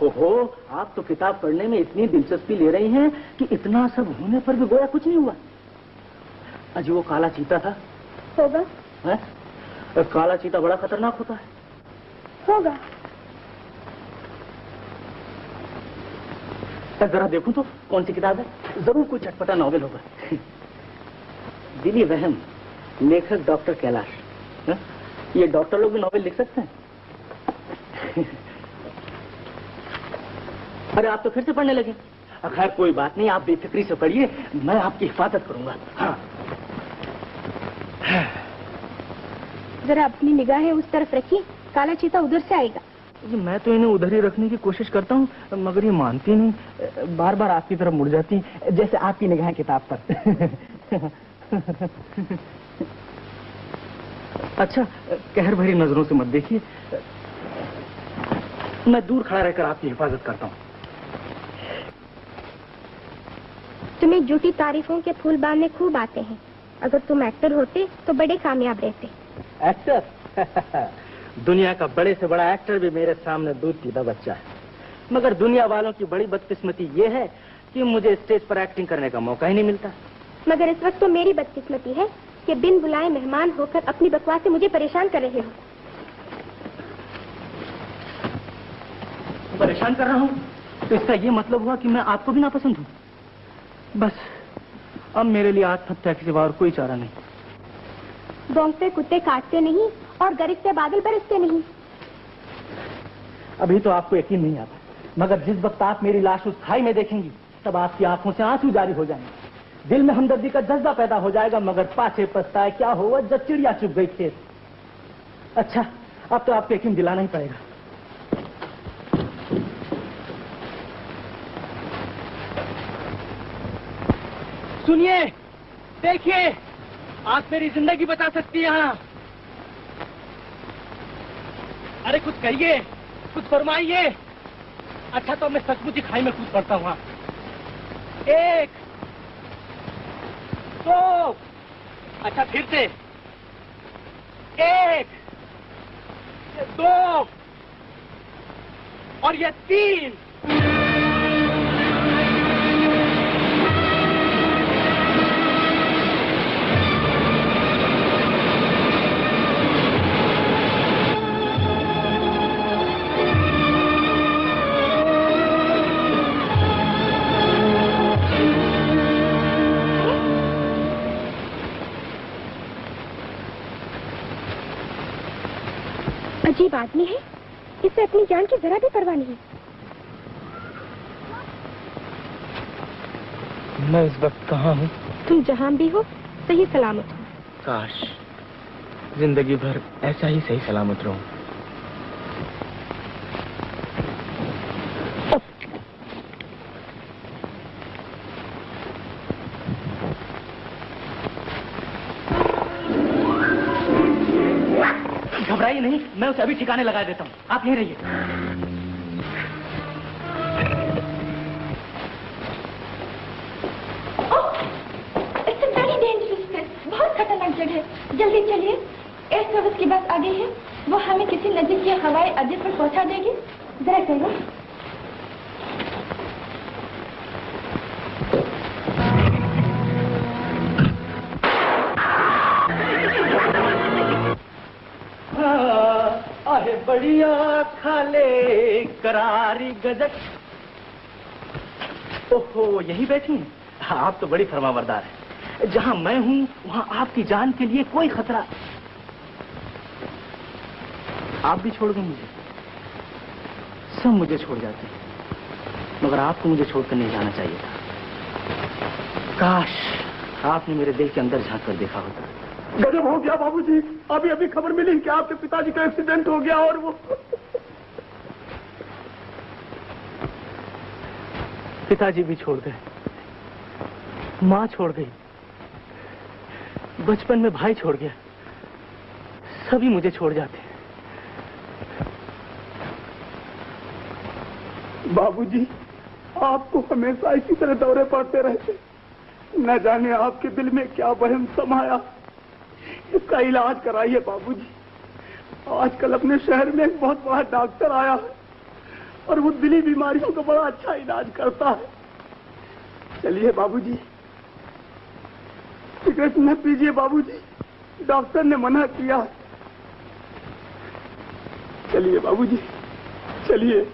ओहो, आप तो किताब पढ़ने में इतनी दिलचस्पी ले रही हैं कि इतना सब होने पर भी गोया कुछ नहीं हुआ। अजी वो काला चीता था। होगा। है? काला चीता बड़ा खतरनाक होता है। होगा। जरा देखूं तो कौन सी किताब है। जरूर कोई चटपटा नॉवेल होगा। दिली वहम, लेखक डॉक्टर कैलाश। है? ये डॉक्टर लोग भी नॉवेल लिख सकते हैं। अरे आप तो फिर से पढ़ने लगे। खैर कोई बात नहीं, आप बेफिक्री से पढ़िए, मैं आपकी हिफाजत करूंगा। हाँ। जरा अपनी निगाहें उस तरफ रखिए, काला चीता उधर से आएगा। मैं तो इन्हें उधर ही रखने की कोशिश करता हूँ, मगर ये मानती नहीं, बार बार आपकी तरफ मुड़ जाती, जैसे आपकी निगाहें किताब पर। अच्छा, कहर भरी नजरों से मत देखिए, मैं दूर खड़ा रहकर आपकी हिफाजत करता हूँ। तुम्हें झूठी तारीफों के फूल बांधने खूब आते हैं। अगर तुम एक्टर होते तो बड़े कामयाब रहते। एक्टर? दुनिया का बड़े से बड़ा एक्टर भी मेरे सामने दूध पीता बच्चा है। मगर दुनिया वालों की बड़ी बदकिस्मती ये है कि मुझे स्टेज पर एक्टिंग करने का मौका ही नहीं मिलता। मगर इस वक्त तो मेरी बदकिस्मती है कि बिन बुलाए मेहमान होकर अपनी बकवास से मुझे परेशान कर रहे हो। परेशान कर रहा हूँ तो इसका ये मतलब हुआ कि मैं आपको भी नापसंद हूँ। बस अब मेरे लिए आत्महत्या के सिवा और कोई चारा नहीं। भौंकते कुत्ते काटते नहीं और गरजते बादल बरसते नहीं। अभी तो आपको यकीन नहीं आता, मगर जिस वक्त आप मेरी लाश उस खाई में देखेंगी तब आपकी आंखों से आंसू जारी हो जाएंगे। दिल में हमदर्दी का जज्बा पैदा हो जाएगा, मगर पाछे पछताए क्या होगा जब चिड़िया चुग गई खेत। अच्छा, अब तो आपको यकीन दिलाना ही पड़ेगा। सुनिए, देखिए, आप मेरी जिंदगी बचा सकती हैं यहाँ। अरे कुछ कहिए, कुछ फरमाइए। अच्छा तो मैं सचमुच ही खाई में कूद पड़ता हूँ। 1 2, अच्छा फिर से 1 2 और ये 3। अजीब आदमी है, इसे अपनी जान की जरा भी परवाह नहीं। मैं इस वक्त कहाँ हूँ? तुम जहाँ भी हो सही सलामत हो। काश जिंदगी भर ऐसा ही सही सलामत रहूं। घबराइए नहीं, मैं उसे अभी ठिकाने लगा देता हूँ। आप यहीं रहिए। बहुत खतरनाक जगह है, जल्दी चलिए। एयर सर्विस की बस आ गई है, वो हमें किसी नजदीक की हवाई अड्डे पर पहुंचा देगी। जरा चलो। आहे बढ़िया खाले करारी गजक। ओहो, यही बैठी हैं? आप तो बड़ी फरमाबरदार है। जहां मैं हूं वहां आपकी जान के लिए कोई खतरा। आप भी छोड़ गए मुझे। सब मुझे छोड़ जाते हैं, मगर आपको मुझे छोड़कर नहीं जाना चाहिए था। काश आपने मेरे दिल के अंदर झांक कर देखा होता। गजब हो गया बाबूजी, अभी अभी खबर मिली कि आपके पिताजी का एक्सीडेंट हो गया और वो पिताजी भी छोड़ गए, माँ छोड़ गई, बचपन में भाई छोड़ गया, सभी मुझे छोड़ जाते हैं। बाबूजी, आपको हमेशा इसी तरह दौरे पड़ते रहते। न जाने आपके दिल में क्या वहम समाया। इसका इलाज कराइए बाबूजी। आजकल अपने शहर में एक बहुत बड़ा डॉक्टर आया है और वो दिली बीमारियों का बड़ा अच्छा इलाज करता है। चलिए बाबूजी, सिगरेट न पीजिए बाबूजी, डॉक्टर ने मना किया। चलिए बाबूजी, चलिए।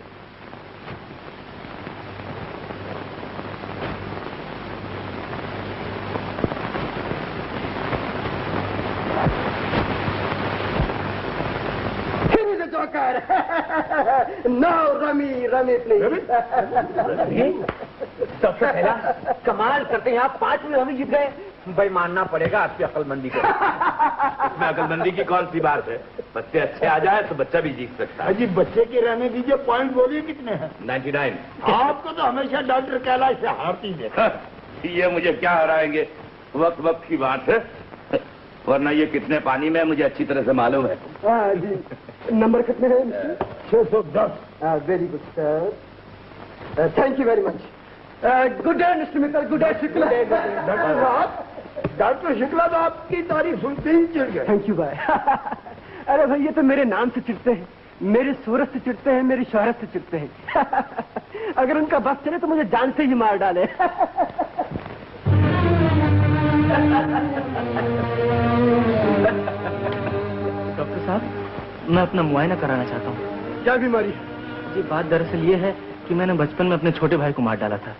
No, rummy please. Doctor Kailash, कमाल करते हैं आप, 5 में हम जीत गए। भाई मानना पड़ेगा आपकी अकलमंदी को। इसमें अकलमंदी की कौन सी बात है? बच्चे अच्छे आ जाए तो बच्चा भी जीत सकता है। जी बच्चे के रहने दीजिए, पॉइंट बोलिए कितने हैं? 99। आपको तो हमेशा डॉक्टर कैलाश से हारती देखा। ये मुझे क्या हराएंगे, वक्त वक्त की बात है, वरना ये कितने पानी में मुझे अच्छी तरह से मालूम है। हाँ जी, नंबर कितने हैं? 610। Very good sir, thank you very much. Good day mister Mittal, good day Shukla. Doctor Shukla तो आपकी तारीफ सुनते ही चिढ़ गए। थैंक यू भाई। अरे भाई ये तो मेरे नाम से चिढ़ते हैं, मेरी सूरत से चिढ़ते हैं, मेरी शोहरत से चिढ़ते हैं। अगर उनका बस चले तो मुझे जान से ही मार डाले। डॉक्टर साहब, मैं अपना मुआयना कराना चाहता हूँ। क्या बीमारी है? जी बात दरअसल ये है कि मैंने बचपन में अपने छोटे भाई को मार डाला था।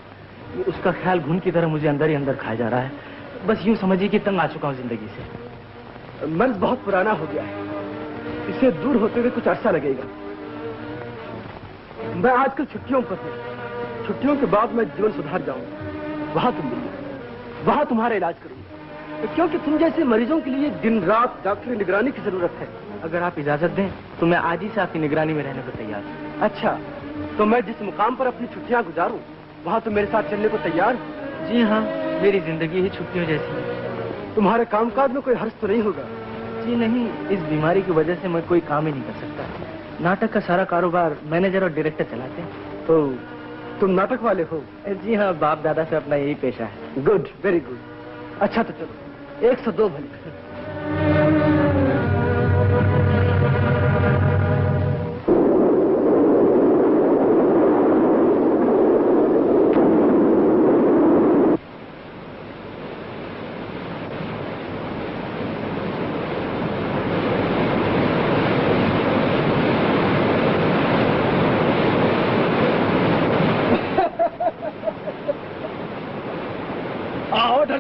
उसका ख्याल घुन की तरह मुझे अंदर ही अंदर खाया जा रहा है। बस यूं समझिए कि तंग आ चुका हूँ जिंदगी से। मर्ज बहुत पुराना हो गया है, इससे दूर होते हुए कुछ अरसा लगेगा। मैं आजकल छुट्टियों पर हूँ, छुट्टियों के बाद मैं जीवन सुधार जाऊंगा। वहां तुम मिलना, वहां तुम्हारा इलाज करूंगा, क्योंकि तुम जैसे मरीजों के लिए दिन रात डॉक्टरी निगरानी की जरूरत है। अगर आप इजाजत दें तो मैं आज ही से आपकी निगरानी में रहने को तैयार हूँ। अच्छा, तो मैं जिस मुकाम पर अपनी छुट्टियां गुजारूं वहां तुम मेरे साथ चलने को तैयार? जी हाँ, मेरी जिंदगी ही छुट्टियों जैसी है। तुम्हारे कामकाज में कोई हर्ष तो नहीं होगा? जी नहीं, इस बीमारी की वजह से मैं कोई काम ही नहीं कर सकता। नाटक का सारा कारोबार मैनेजर और डायरेक्टर चलाते हैं। तो तुम नाटक वाले हो? जी हाँ, बाप दादा से अपना यही पेशा है। Good, very good. अच्छा तो चलो, 102 भले।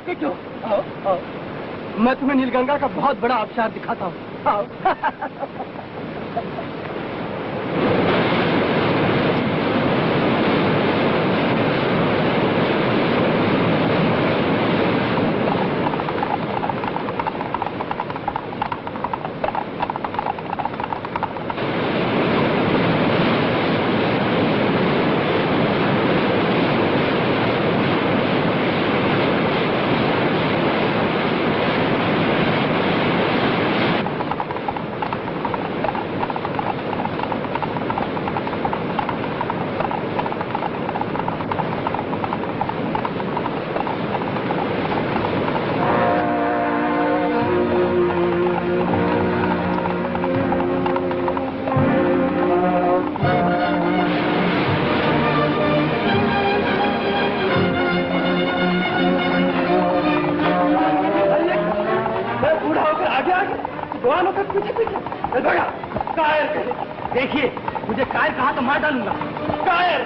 क्यों? आओ, आओ। मैं तुम्हें नीलगंगा का बहुत बड़ा आबशार दिखाता हूँ। आओ। देखिए, मुझे कायर कहा तो मार डालूंगा। कायर।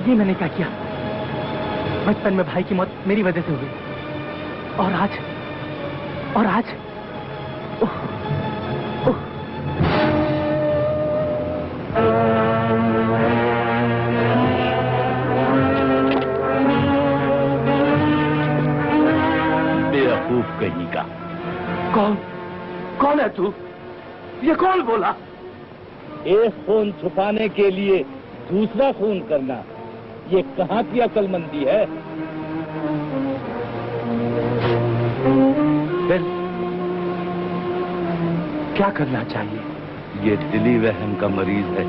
ये मैंने क्या किया? बचपन में भाई की मौत मेरी वजह से हुई, और आज ओह, ओह। बेवकूफ कहीं का। कौन है तू? ये कौन बोला? एक खून छुपाने के लिए दूसरा खून करना, ये कहाँ की अक्लमंदी है? फिर क्या करना चाहिए? ये दिली वहम का मरीज है।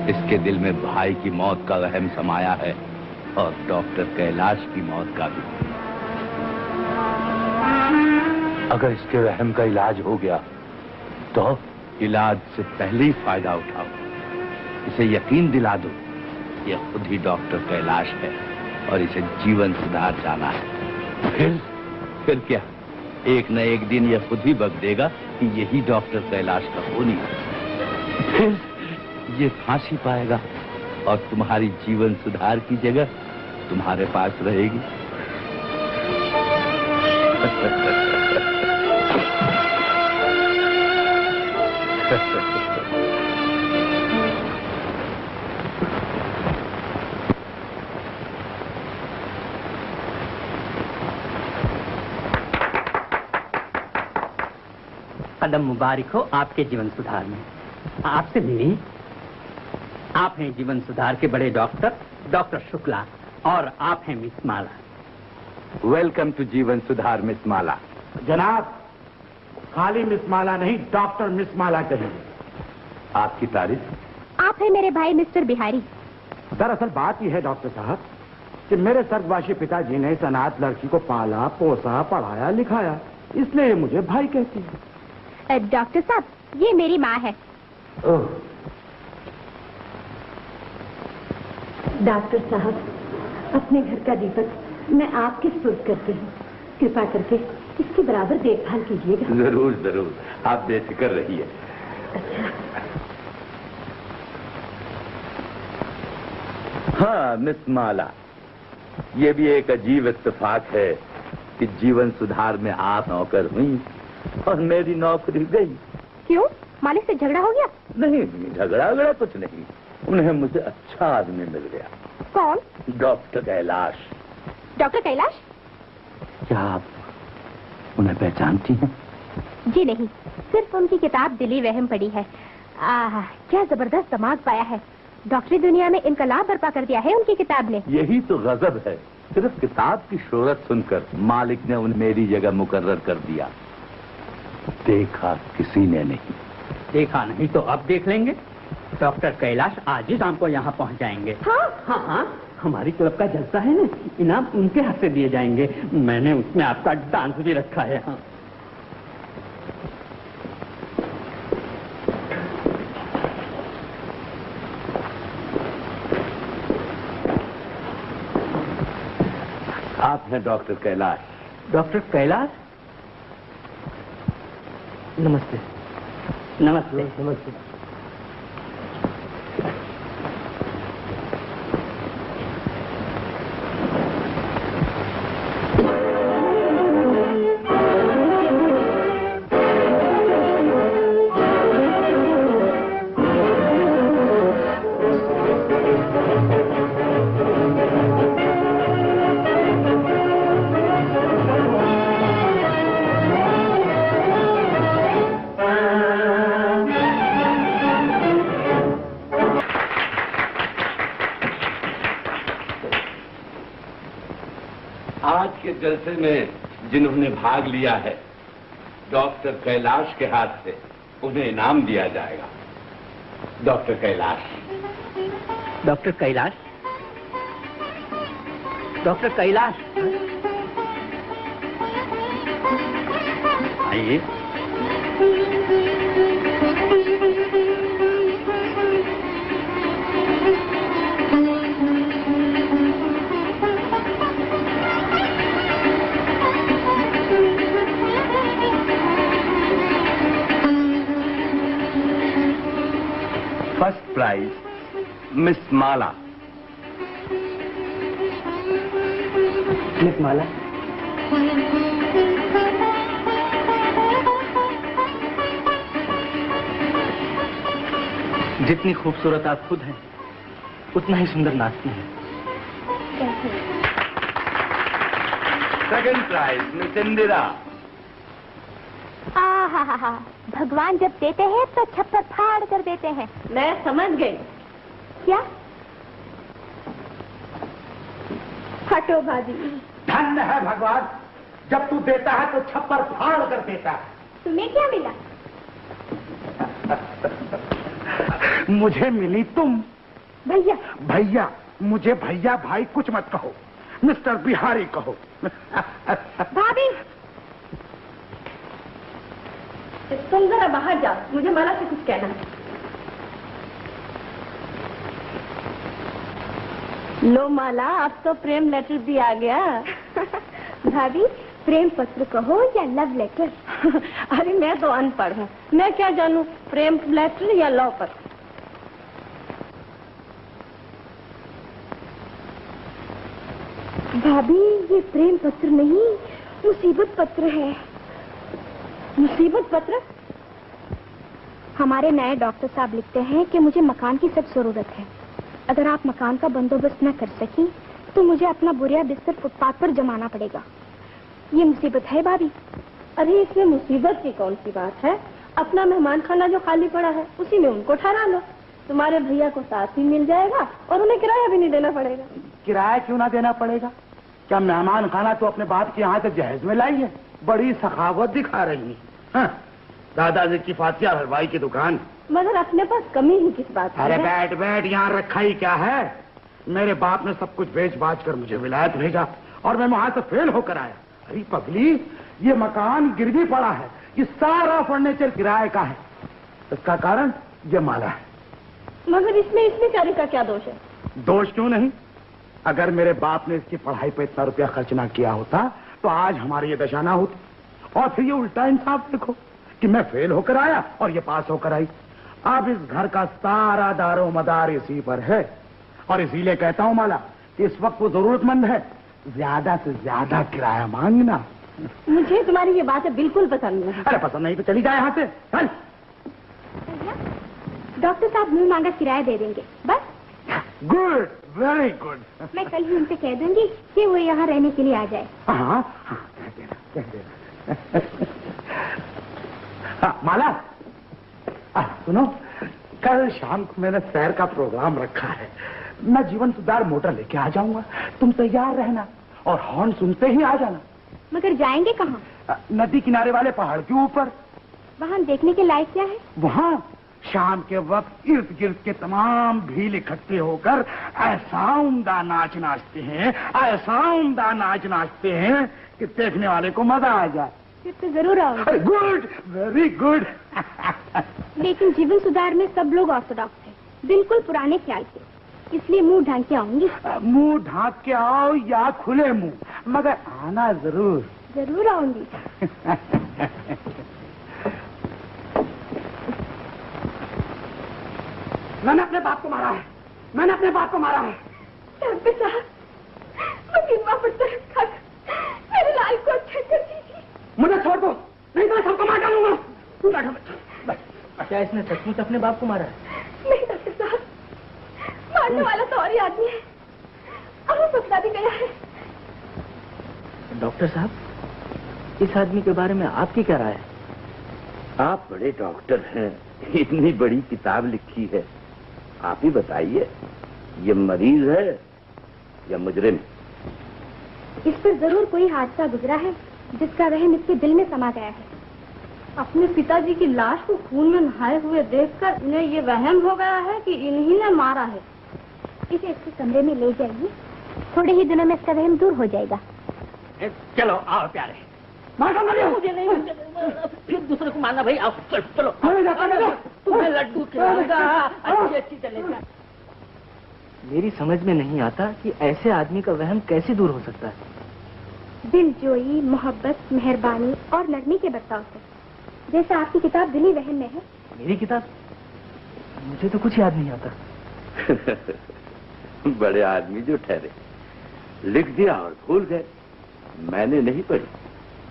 इसके दिल में भाई की मौत का वहम समाया है और डॉक्टर कैलाश की मौत का भी। अगर इसके वहम का इलाज हो गया तो? इलाज से पहले ही फायदा उठाओ। इसे यकीन दिला दो, ये खुद ही डॉक्टर कैलाश है और इसे जीवन सुधार जाना है। फिर फिर क्या, एक न एक दिन यह खुद ही बक देगा कि यही डॉक्टर कैलाश का खूनी है। फिर ये फांसी पाएगा और तुम्हारी जीवन सुधार की जगह तुम्हारे पास रहेगी। कदम मुबारक हो आपके जीवन सुधार में। आपसे मिली, आप हैं जीवन सुधार के बड़े डॉक्टर, डॉक्टर शुक्ला, और आप हैं मिस माला। वेलकम टू जीवन सुधार मिस माला। जनाब, खाली मिस माला नहीं, डॉक्टर मिस माला कहिए। आपकी तारीफ। आप हैं मेरे भाई मिस्टर बिहारी। दरअसल बात यह है डॉक्टर साहब कि मेरे स्वर्गवासी पिताजी ने इस अनाथ लड़की को पाला, पोसा, पढ़ाया, लिखाया, इसलिए ये मुझे भाई कहती है। डॉक्टर साहब, ये मेरी माँ है। डॉक्टर साहब, अपने घर का दीपक मैं आपके सुपुर्द करती हूँ। कृपा करके इसकी बराबर देखभाल कीजिएगा। जरूर जरूर, आप बेफिक्र रहिए। अच्छा। हाँ मिस माला, ये भी एक अजीब इत्तेफाक है कि जीवन सुधार में आप नौकर हुई और मेरी नौकरी गई। क्यों, मालिक से झगड़ा हो गया? नहीं, झगड़ा कुछ नहीं, उन्हें मुझे अच्छा आदमी मिल गया। कौन? डॉक्टर कैलाश। डॉक्टर कैलाश? क्या आप उन्हें पहचानती हैं? जी नहीं, सिर्फ उनकी किताब दिली वहम पढ़ी है। क्या जबरदस्त दिमाग पाया है। डॉक्टरी दुनिया में इनकलाब बर्पा कर दिया है उनकी किताब ने। यही तो गजब है, सिर्फ किताब की शोहरत सुनकर मालिक ने उन्हें मेरी जगह मुकर्रर कर दिया। देखा किसी ने नहीं। देखा नहीं तो अब देख लेंगे। डॉक्टर कैलाश आज ही शाम को यहाँ पहुँच जाएंगे। हाँ, हमारी क्लब का जलसा है ना, इनाम उनके हाथ से दिए जाएंगे। मैंने उसमें आपका डांस भी रखा है। हाँ, आप हैं डॉक्टर कैलाश? डॉक्टर कैलाश, नमस्ते। नमस्ते। नमस्ते। आज के जलसे में जिन्होंने भाग लिया है, डॉक्टर कैलाश के हाथ से उन्हें इनाम दिया जाएगा। Doctor Kailash. Doctor Kailash, doctor Kailash, आइए। फर्स्ट प्राइज मिस माला। मिस माला, जितनी खूबसूरत आप खुद हैं, उतना ही सुंदर नाचती हैं। Second prize miss Indira. हा, भगवान जब देते हैं तो छप्पर फाड़ कर देते हैं। मैं समझ गई। क्या? हटो भाभी। धन्य है भगवान, जब तू देता है तो छप्पर फाड़ कर देता है। तुम्हें क्या मिला? मुझे मिली तुम। भैया। भैया? मुझे भैया भाई कुछ मत कहो, मिस्टर बिहारी कहो। भाभी, तुम जरा बाहर जाओ, मुझे माला से कुछ कहना है। लो माला, अब तो प्रेम लेटर भी आ गया। भाभी प्रेम पत्र कहो या लव लेटर? अरे मैं तो अनपढ़ हूँ, मैं क्या जानूँ प्रेम लेटर या लव पत्र। भाभी ये प्रेम पत्र नहीं, मुसीबत पत्र है। मुसीबत पत्र? हमारे नए डॉक्टर साहब लिखते हैं कि मुझे मकान की सख्त जरूरत है। अगर आप मकान का बंदोबस्त न कर सकी तो मुझे अपना बुरिया बिस्तर फुटपाथ पर जमाना पड़ेगा। ये मुसीबत है भाभी। अरे इसमें मुसीबत की कौन सी बात है? अपना मेहमान खाना जो खाली पड़ा है उसी में उनको ठहरा लो। तुम्हारे भैया को साथ ही मिल जाएगा और उन्हें किराया भी नहीं देना पड़ेगा। किराया क्यों ना देना पड़ेगा? क्या मेहमान खाना तो अपने बाप के यहाँ से जहेज में लाई है? बड़ी सखावत दिखा रही है। हाँ, दादाजी की फातिया हलवाई की दुकान। मगर अपने पास कमी ही किस बात की अरे है? बैठ बैठ, यहाँ रखा ही क्या है? मेरे बाप ने सब कुछ बेच बाच कर मुझे विलायत भेजा और मैं वहां से फेल होकर आया। अरे पगली, ये मकान गिरवी पड़ा है, ये सारा फर्नीचर किराए का है। इसका कारण ये माला है। मगर इसमें बेचारे का क्या दोष है? दोष क्यों नहीं? अगर मेरे बाप ने इसकी पढ़ाई पे इतना रुपया खर्च ना किया होता तो आज हमारी ये दशा ना होती। और फिर ये उल्टा इंसाफ देखो कि मैं फेल होकर आया और ये पास होकर आई। अब इस घर का सारा दारो मदार इसी पर है और इसीलिए कहता हूँ माला कि इस वक्त वो जरूरतमंद है, ज्यादा से ज्यादा किराया मांगना। मुझे तुम्हारी ये बातें बिल्कुल पसंद नहीं। अरे पसंद नहीं तो चली जाए यहाँ से, चल। डॉक्टर साहब मुंह मांगा किराया दे देंगे बस। Good, very good. मैं कल ही उनसे कह दूंगी कि वो यहाँ रहने के लिए आ जाए। हाँ, कह देना। माला, सुनो, कल शाम को मैंने सैर का प्रोग्राम रखा है। मैं जीवन सुधार मोटर लेके आ जाऊंगा, तुम तैयार रहना और हॉर्न सुनते ही आ जाना। मगर जाएंगे कहाँ? नदी किनारे वाले पहाड़ के ऊपर। वहाँ देखने के लायक क्या है? वहाँ शाम के वक्त इर्द गिर्द के तमाम भील इकट्ठे होकर ऐसा उम्दा नाच नाचते हैं, ऐसा उम्दा नाच नाचते हैं कि देखने वाले को मजा आ जाए। फिर तो जरूर आओगे। Good, very good. लेकिन जीवन सुधार में सब लोग ऑर्थोडॉक्स हैं, बिल्कुल पुराने ख्याल के, इसलिए मुंह ढांक के आऊंगी। मुंह ढांक के आओ या खुले मुंह, मगर आना जरूर। जरूर आऊंगी। मैंने अपने बाप को मारा है, मैंने अपने बाप को मारा है। डॉक्टर साहब, मुझे माफ कर, मेरे लाल को अच्छा कर दीजिए। मुझे छोड़ दो, नहीं तो मैं सबको मार डालूंगा। तू बैठो बच्चा। क्या इसने सचमुच अपने बाप को मारा है? नहीं डॉक्टर साहब, मारने वाला तो और ही आदमी है, और पकड़ा भी गया है। डॉक्टर साहब, इस आदमी के बारे में आपकी क्या राय है? आप बड़े डॉक्टर हैं, इतनी बड़ी किताब लिखी है, आप ही बताइए, ये मरीज है या मुजरिम? इस पर जरूर कोई हादसा गुजरा है जिसका वहम इसके दिल में समा गया है। अपने पिताजी की लाश को खून में नहाए हुए देखकर इन्हें ये वहम हो गया है कि इन्हीं ने मारा है। इसे इसके कमरे में ले जाइए, थोड़े ही दिनों में इसका वहम दूर हो जाएगा। चलो आओ प्यारे। मुझे नहीं, फिर दूसरे को मारना भाई। आओ चलो। तुम्हें लड्डू खिलाऊंगा, अच्छी चलेगा। मेरी समझ में नहीं आता कि ऐसे आदमी का वहम कैसे दूर हो सकता है। दिलजोई, मोहब्बत, मेहरबानी और नरमी के बर्ताव से, जैसा आपकी किताब दिली वहन में है। मेरी किताब? मुझे तो कुछ याद नहीं आता। बड़े आदमी जो ठहरे, लिख दिया और भूल गए। मैंने नहीं पढ़ी,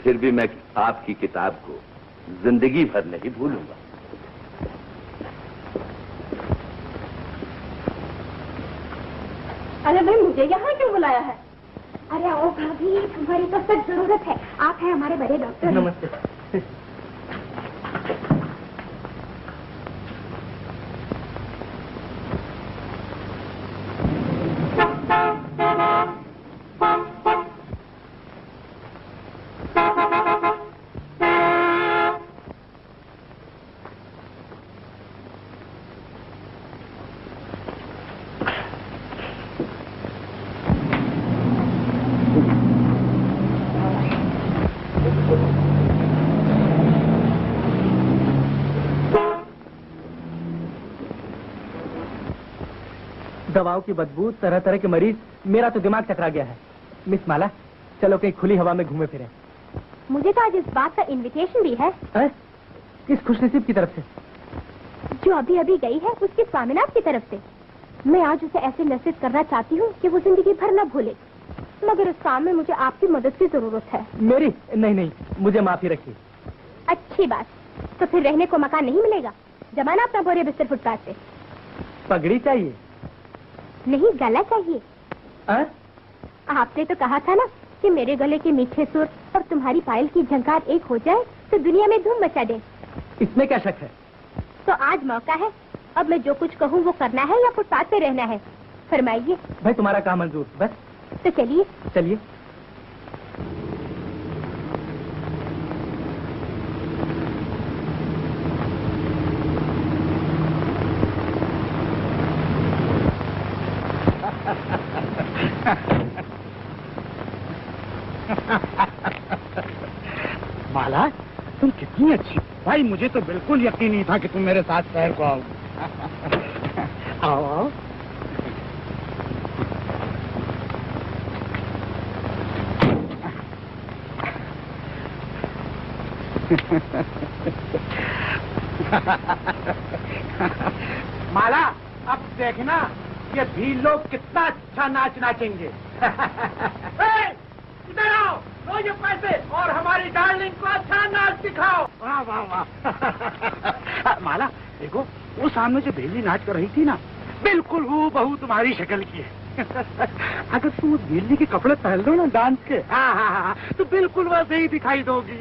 फिर भी मैं आपकी किताब को जिंदगी भर नहीं भूलूंगा। अरे भाई, मुझे यहाँ क्यों बुलाया है? अरे आओ भाभी, तुम्हारी तो सख्त जरूरत है, आप हैं हमारे बड़े डॉक्टर। नमस्ते। दवाओं की बदबू, तरह तरह के मरीज, मेरा तो दिमाग चकरा गया है। मिस माला, चलो कहीं खुली हवा में घूमे फिरें। मुझे तो आज इस बात का इनविटेशन भी है। किस खुशनसीब की तरफ से? जो अभी अभी गई है उसके स्वामीनाथ की तरफ से। मैं आज उसे ऐसे मैसेज करना चाहती हूँ कि वो जिंदगी भर न भूले, मगर इस काम में मुझे आपकी मदद की जरूरत है। मेरी? नहीं, मुझे माफी रखिए। अच्छी बात, तो फिर रहने को मकान नहीं मिलेगा। जमाना अपना बोरिया बिस्तर फुटपाथ पे। पगड़ी चाहिए? नहीं, गला चाहिए। आपने तो कहा था ना कि मेरे गले के मीठे सुर और तुम्हारी पायल की झंकार एक हो जाए तो दुनिया में धूम मचा दे। इसमें क्या शक है? तो आज मौका है। अब मैं जो कुछ कहूँ वो करना है या फुटपाथ पे रहना है? फरमाइए। भाई तुम्हारा काम मंजूर। बस तो चलिए। चलिए। माला, तुम कितनी अच्छी। भाई मुझे तो बिल्कुल यकीन नहीं था कि तुम मेरे साथ शहर को आओ। आओ। माला, अब देखना ये भी लोग कितना अच्छा नाच नाचेंगे। इधर आओ, लो ये पैसे और हमारी डार्लिंग को अच्छा नाच दिखाओ। वाह वाह वाह। माला देखो, वो सामने जो बेली नाच कर रही थी ना, बिल्कुल वो बहू तुम्हारी शक्ल की है। अगर तुम उस बेली के कपड़े पहन लो ना डांस के, हाँ, तो बिल्कुल वैसे ही दिखाई दोगी।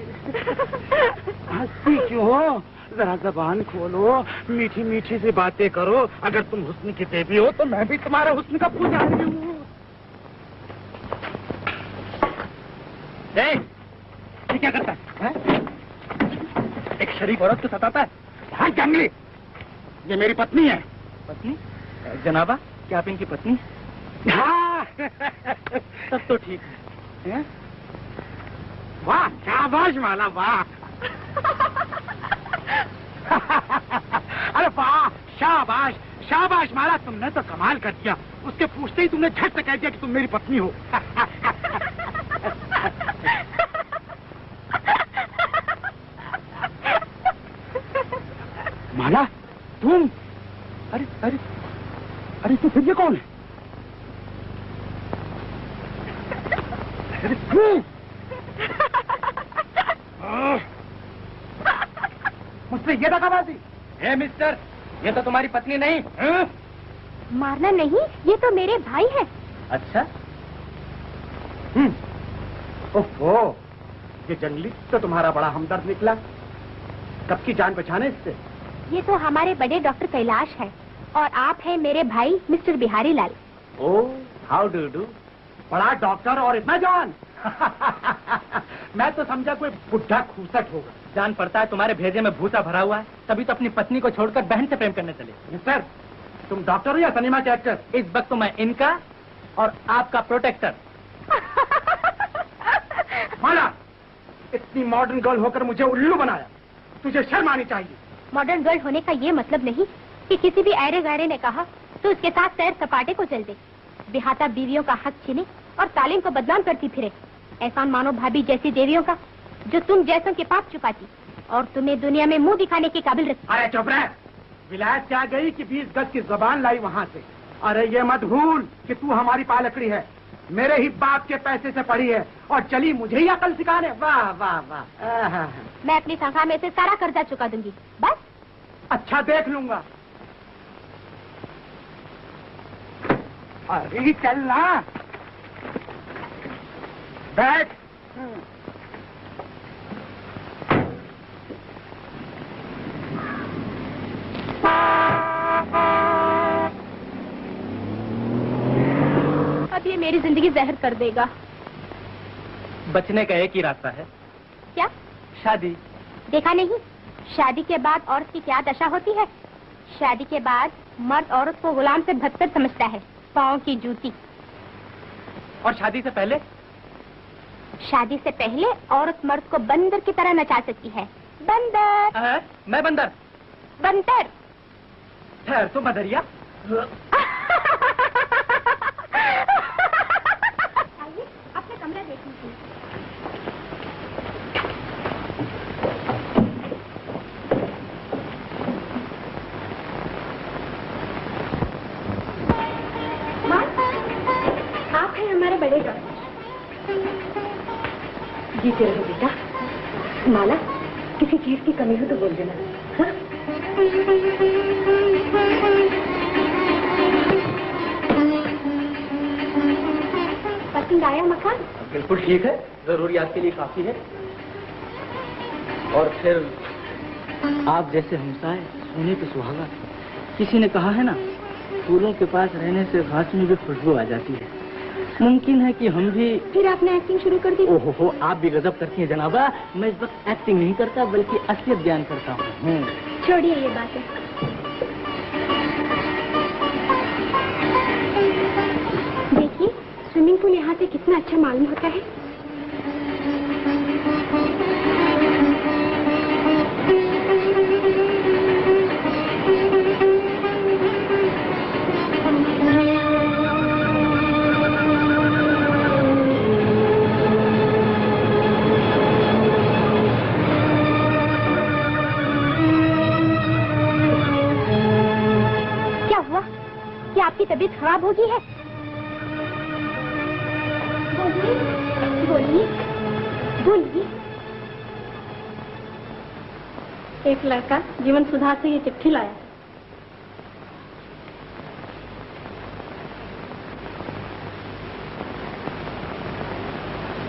हंसती क्यों हो? जरा जबान खोलो, मीठी मीठी सी बातें करो। अगर तुम हुस्न की देवी हो तो मैं भी तुम्हारे हुस्न का पुजारी हूँ। ये क्या करता है? एक शरीफ औरत को सताता है। हाँ जंगली, ये मेरी पत्नी है। पत्नी? जनाबा, क्या आप इनकी पत्नी? हाँ। तब तो ठीक है। वाह, शाबाश माला, वाह। अरे वाह, शाबाश शाबाश माला, तुमने तो कमाल कर दिया। उसके पूछते ही तुमने झट से कह दिया कि तुम मेरी पत्नी हो। माला, तुम? अरे अरे अरे, तो फिर ये कौन है? अरे तू? मुझसे ये दगाबाजी? हे मिस्टर, ये तो तुम्हारी पत्नी नहीं। मारना नहीं, ये तो मेरे भाई है। अच्छा। ओहो, ये जंगली तो तुम्हारा बड़ा हमदर्द निकला। कब की जान बचाने इससे? ये तो हमारे बड़े डॉक्टर कैलाश है और आप हैं मेरे भाई mister Bihari Lal. Oh, how do do. बड़ा डॉक्टर और इतना जवान। मैं तो समझा कोई बुढ़ा खूसट होगा। जान पड़ता है तुम्हारे भेजे में भूसा भरा हुआ है, तभी तो अपनी पत्नी को छोड़कर बहन से प्रेम करने चले। मिस्टर, तुम डॉक्टर हो या सिनेमा के एक्टर? इस वक्त तो मैं इनका और आपका प्रोटेक्टर। माला, इतनी मॉडर्न गर्ल होकर मुझे उल्लू बनाया। तुझे शर्म आनी चाहिए। मॉडर्न गर्ल होने का ये मतलब नहीं कि किसी भी ऐरे गैरे ने कहा तो उसके साथ सैर सपाटे को चल दे, बेहाता बीवियों का हक छीने और तालीम को बदनाम करती फिरे। एहसान मानो भाभी जैसी देवियों का, जो तुम जैसों के पाप चुकाती और तुम्हें दुनिया में मुंह दिखाने के काबिल रखती। अरे चुप रह। विलायत क्या गई कि 20 गज की जबान लाई वहाँ से। अरे ये मत भूल कि तू हमारी पालकड़ी है, मेरे ही बाप के पैसे से पढ़ी है और चली मुझे ही अकल सिखाने। वाह वाह वाह। मैं अपनी तनख्वाह में से सारा कर्जा चुका दूंगी। बस। अच्छा, देख लूंगा। अरे चलना, बैठ। अब ये मेरी जिंदगी जहर कर देगा। बचने का एक ही रास्ता है। क्या? शादी। देखा नहीं, शादी के बाद औरत की क्या दशा होती है। शादी के बाद मर्द औरत को गुलाम से बदतर समझता है, पाँव की जूती। और शादी से पहले? शादी से पहले औरत मर्द को बंदर की तरह नचा सकती है। बंदर। मैं बंदर? बंदर। ठहर तो बदरिया। आइए, अपने कमरा देख लीजिए। जीते रहो बेटा। माला, किसी चीज की कमी हो तो बोल देना। हाँ? पसंद आया मकान? बिल्कुल ठीक है, जरूरियात के लिए काफी है। और फिर आप जैसे हमसाए सोने पे सुहागा। किसी ने कहा है ना, फूलों के पास रहने से घास में भी खुशबू आ जाती है। मुमकिन है कि हम भी। फिर आपने एक्टिंग शुरू कर दी? ओहो, आप भी गजब करती हैं जनाबा। मैं इस वक्त एक्टिंग नहीं करता बल्कि असलियत बयान करता हूँ। छोड़िए ये बातें। देखिए, स्विमिंग पूल यहाँ से कितना अच्छा मालूम होता है। आपकी तबीयत खराब हो गई है? बोलिए, बोलिए। एक लड़का जीवन सुधार से ये चिट्ठी लाया।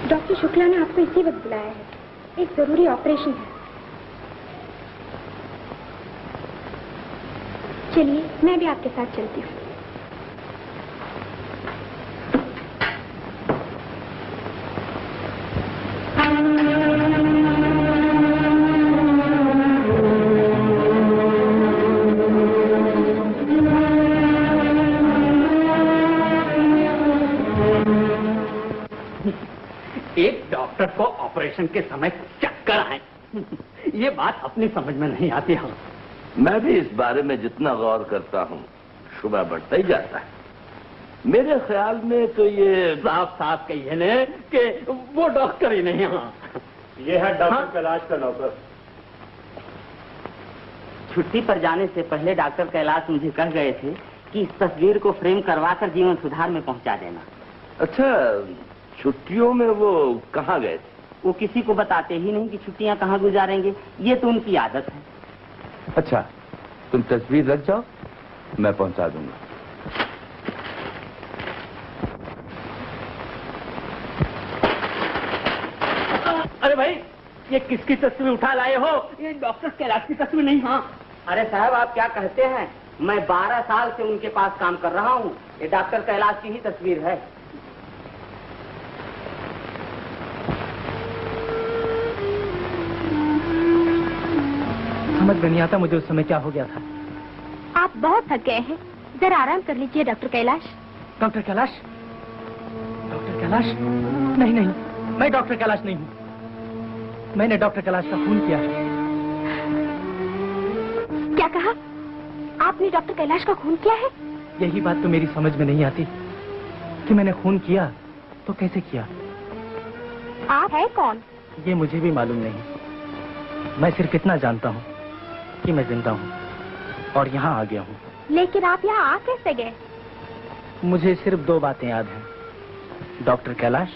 डॉक्टर शुक्ला ने आपको इसी वक्त बुलाया है। एक जरूरी ऑपरेशन है। चलिए, मैं भी आपके साथ चलती हूँ। एक डॉक्टर को ऑपरेशन के समय चक्कर आए, ये बात अपनी समझ में नहीं आती। हम मैं भी इस बारे में जितना गौर करता हूँ शुबह बढ़ता ही जाता है। मेरे ख्याल में तो ये साफ साफ कहिए ने कि वो डॉक्टर ही नहीं। हाँ, ये है डॉक्टर कैलाश का नौकर। छुट्टी पर जाने से पहले डॉक्टर कैलाश मुझे कह गए थे कि इस तस्वीर को फ्रेम करवाकर जीवन सुधार में पहुंचा देना। अच्छा, छुट्टियों में वो कहाँ गए थे? वो किसी को बताते ही नहीं कि छुट्टियां कहाँ गुजारेंगे। ये तो उनकी आदत है। अच्छा, तुम तस्वीर रख जाओ, मैं पहुंचा दूंगा। अरे भाई, ये किसकी तस्वीर उठा लाए हो? ये डॉक्टर कैलाश की तस्वीर नहीं। हाँ, अरे साहब, आप क्या कहते हैं? मैं 12 साल से उनके पास काम कर रहा हूँ। ये डॉक्टर कैलाश की ही तस्वीर है। समझ में नहीं आता मुझे उस समय क्या हो गया था। आप बहुत थक गए हैं, जरा आराम कर लीजिए doctor Kailash. Doctor Kailash? Doctor Kailash? नहीं नहीं, मैं डॉक्टर कैलाश नहीं हूँ। मैंने डॉक्टर कैलाश का खून किया है। क्या कहा? आपने डॉक्टर कैलाश का खून किया है? यही बात तो मेरी समझ में नहीं आती कि मैंने खून किया तो कैसे किया। आप है कौन? ये मुझे भी मालूम नहीं। मैं सिर्फ इतना जानता हूँ कि मैं जिंदा हूँ और यहाँ आ गया हूँ। लेकिन आप यहाँ आ कैसे गए? मुझे सिर्फ 2 बातें याद हैं, डॉक्टर कैलाश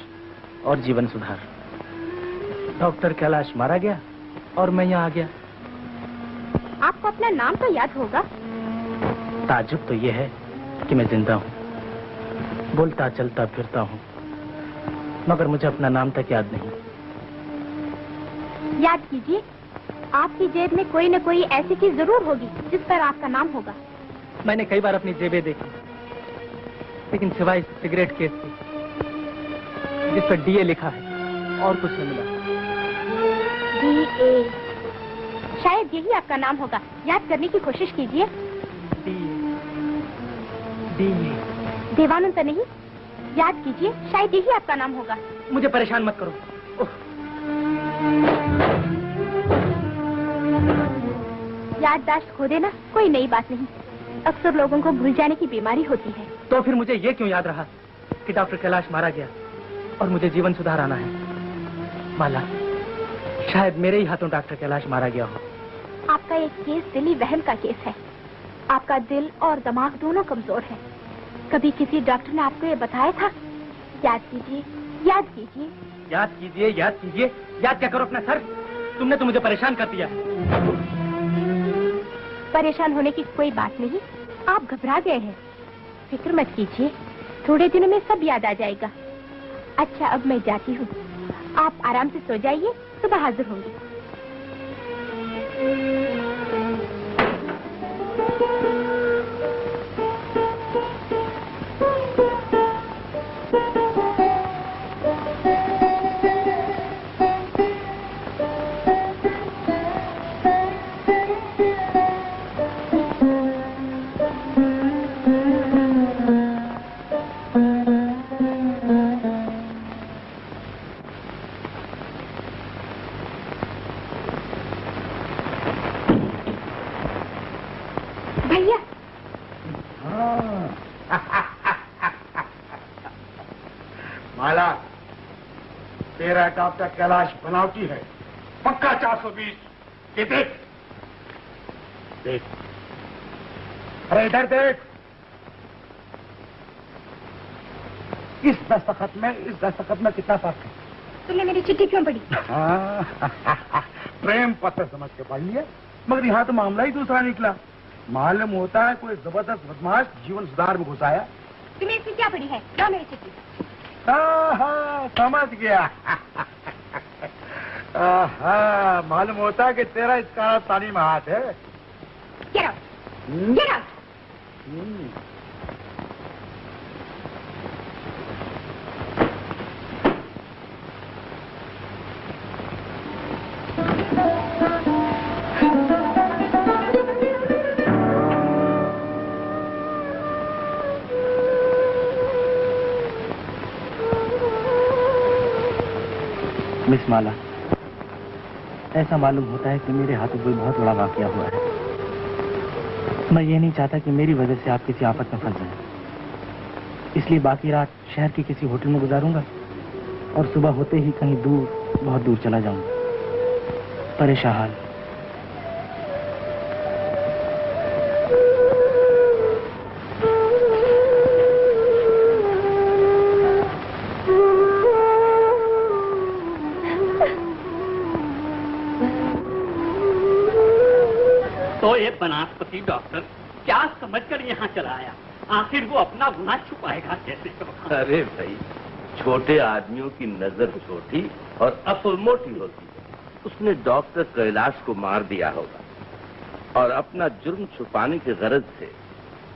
और जीवन सुधार। डॉक्टर कैलाश मारा गया और मैं यहाँ आ गया। आपको अपना नाम तो याद होगा। ताज्जुब तो ये है कि मैं जिंदा हूँ, बोलता चलता फिरता हूँ, मगर मुझे अपना नाम तक याद नहीं। याद कीजिए, आपकी जेब में कोई न कोई ऐसी चीज जरूर होगी जिस पर आपका नाम होगा। मैंने कई बार अपनी जेबें देखी, लेकिन सिवाय सिगरेट केस के जिस पर डीए लिखा है और कुछ नहीं मिला। डीए, शायद यही आपका नाम होगा। याद करने की कोशिश कीजिए। डीए। देवानंद तो नहीं? याद कीजिए, शायद यही आपका नाम होगा। मुझे परेशान मत करो। याददाश्त खो देना कोई नई बात नहीं, अक्सर लोगों को भूल जाने की बीमारी होती है। तो फिर मुझे ये क्यों याद रहा कि डॉक्टर कैलाश मारा गया और मुझे जीवन सुधार आना है? माला, शायद मेरे ही हाथों डॉक्टर कैलाश मारा गया हो। आपका एक केस दिली वहम का केस है। आपका दिल और दिमाग दोनों कमजोर है। कभी किसी डॉक्टर ने आपको ये बताया था? याद कीजिए, याद कीजिए। याद कीजिए, याद कीजिए। याद क्या करो अपना सर, तुमने तो मुझे परेशान कर दिया। परेशान होने की कोई बात नहीं, आप घबरा गए हैं। फिक्र मत कीजिए, थोड़े दिनों में सब याद आ जाएगा। अच्छा, अब मैं जाती हूँ, आप आराम से सो जाइए, सुबह हाजिर होंगी। माला, तेरा डॉक्टर कैलाश बनावटी है, पक्का 420। ये देख, देख, अरे इधर देख। इस दस्तखत में कितना फर्क है? तुमने मेरी चिट्ठी क्यों पढ़ी? प्रेम पत्र समझ के पढ़ लिया, मगर यहाँ तो मामला ही दूसरा निकला। मालूम होता है कोई जबरदस्त बदमाश जीवन सुधार में घुसाया। तुम्हें इसमें क्या पड़ी है? लो मेरी चिट्ठी। समझ गया। मालूम होता है कि तेरा इस कारस्तानी में हाथ है। Get out! Get out! Miss Mala, ऐसा मालूम होता है कि मेरे हाथों कोई बहुत बड़ा वाकया हुआ है। मैं ये नहीं चाहता कि मेरी वजह से आप किसी आफत में फंस जाएं। इसलिए बाकी रात शहर के किसी होटल में गुजारूंगा और सुबह होते ही कहीं दूर, बहुत दूर चला जाऊंगा। परेशान हाल। तो ये बनास्पति डॉक्टर क्या समझकर यहाँ चला आया? आखिर वो अपना गुनाह छुपाएगा कैसे? अरे भाई, छोटे आदमियों की नजर छोटी और अक्ल मोटी होती है। उसने डॉक्टर कैलाश को मार दिया होगा और अपना जुर्म छुपाने की गरज से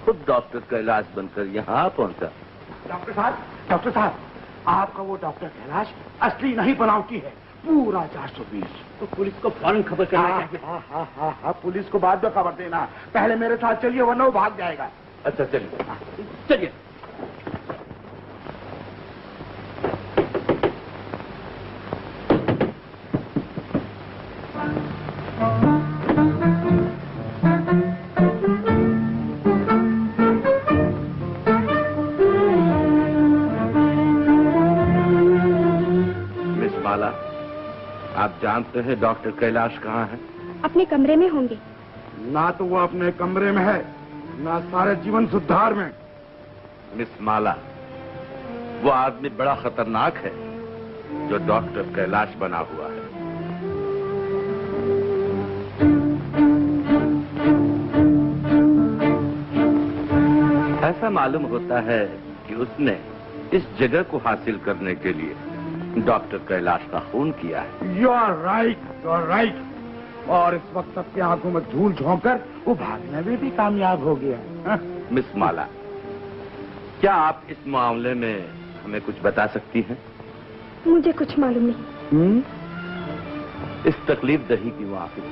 खुद डॉक्टर कैलाश बनकर यहाँ पहुंचा। डॉक्टर साहब, आपका वो डॉक्टर कैलाश असली नहीं बनावटी है, पूरा 420। तो पुलिस को फौरन खबर करना चाहिए। हाँ, पुलिस को बाद में खबर देना। पहले मेरे साथ चलिए, वरना वो भाग जाएगा। अच्छा चलिए। चलिए। मिस माला, आप जानते हैं डॉक्टर कैलाश कहाँ है? अपने कमरे में होंगे। ना तो वो अपने कमरे में है, ना सारे जीवन सुधार में। मिस माला, वो आदमी बड़ा खतरनाक है जो डॉक्टर कैलाश बना हुआ है। ऐसा मालूम होता है कि उसने इस जगह को हासिल करने के लिए डॉक्टर कैलाश का खून किया है। You are right. और इस वक्त सबकी आंखों में धूल झोंककर वो भागने में भी कामयाब हो गया। मिस माला, क्या आप इस मामले में हमें कुछ बता सकती हैं? मुझे कुछ मालूम नहीं। इस तकलीफ दही की माफी।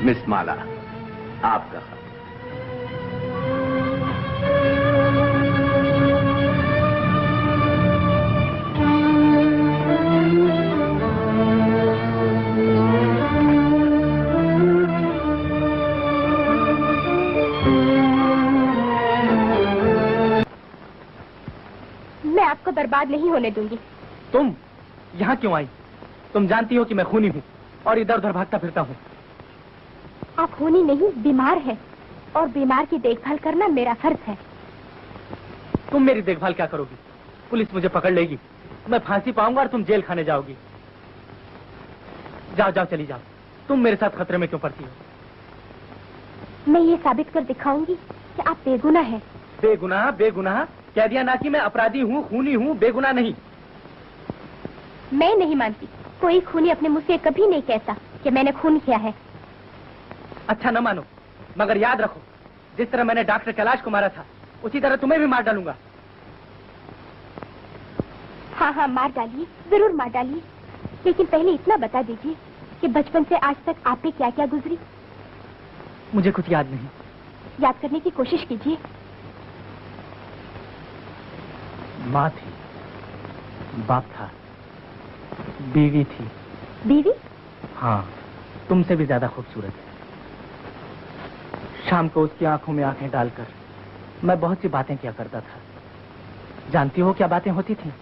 मिस माला, आपका खत। मैं आपको बर्बाद नहीं होने दूंगी। तुम यहाँ क्यों आई? तुम जानती हो कि मैं खूनी हूँ और इधर उधर भागता फिरता हूँ। आप खूनी नहीं, बीमार है, और बीमार की देखभाल करना मेरा फर्ज है। तुम मेरी देखभाल क्या करोगी? पुलिस मुझे पकड़ लेगी, मैं फांसी पाऊंगा और तुम जेल खाने जाओगी। जाओ जाओ, चली जाओ। तुम मेरे साथ खतरे में क्यों पड़ती हो? मैं ये साबित कर दिखाऊंगी कि आप बेगुनाह हैं। बेगुनाह? बेगुनाह कह दिया ना कि मैं अपराधी हूँ, खूनी हूँ, बेगुनाह नहीं। मैं नहीं मानती, कोई खूनी अपने मुंह से कभी नहीं कहता कि मैंने खून किया है। अच्छा न मानो, मगर याद रखो, जिस तरह मैंने डॉक्टर कैलाश को मारा था उसी तरह तुम्हें भी मार डालूंगा। हाँ हाँ, मार डालिए, जरूर मार डालिए, लेकिन पहले इतना बता दीजिए कि बचपन से आज तक आप पे क्या क्या गुजरी। मुझे कुछ याद नहीं। याद करने की कोशिश कीजिए। माँ थी, बाप था, बीवी थी। बीवी? हाँ, तुमसे भी ज्यादा खूबसूरत है। शाम को उसकी आंखों में आंखें डालकर मैं बहुत सी बातें किया करता था। जानती हो क्या बातें होती थी?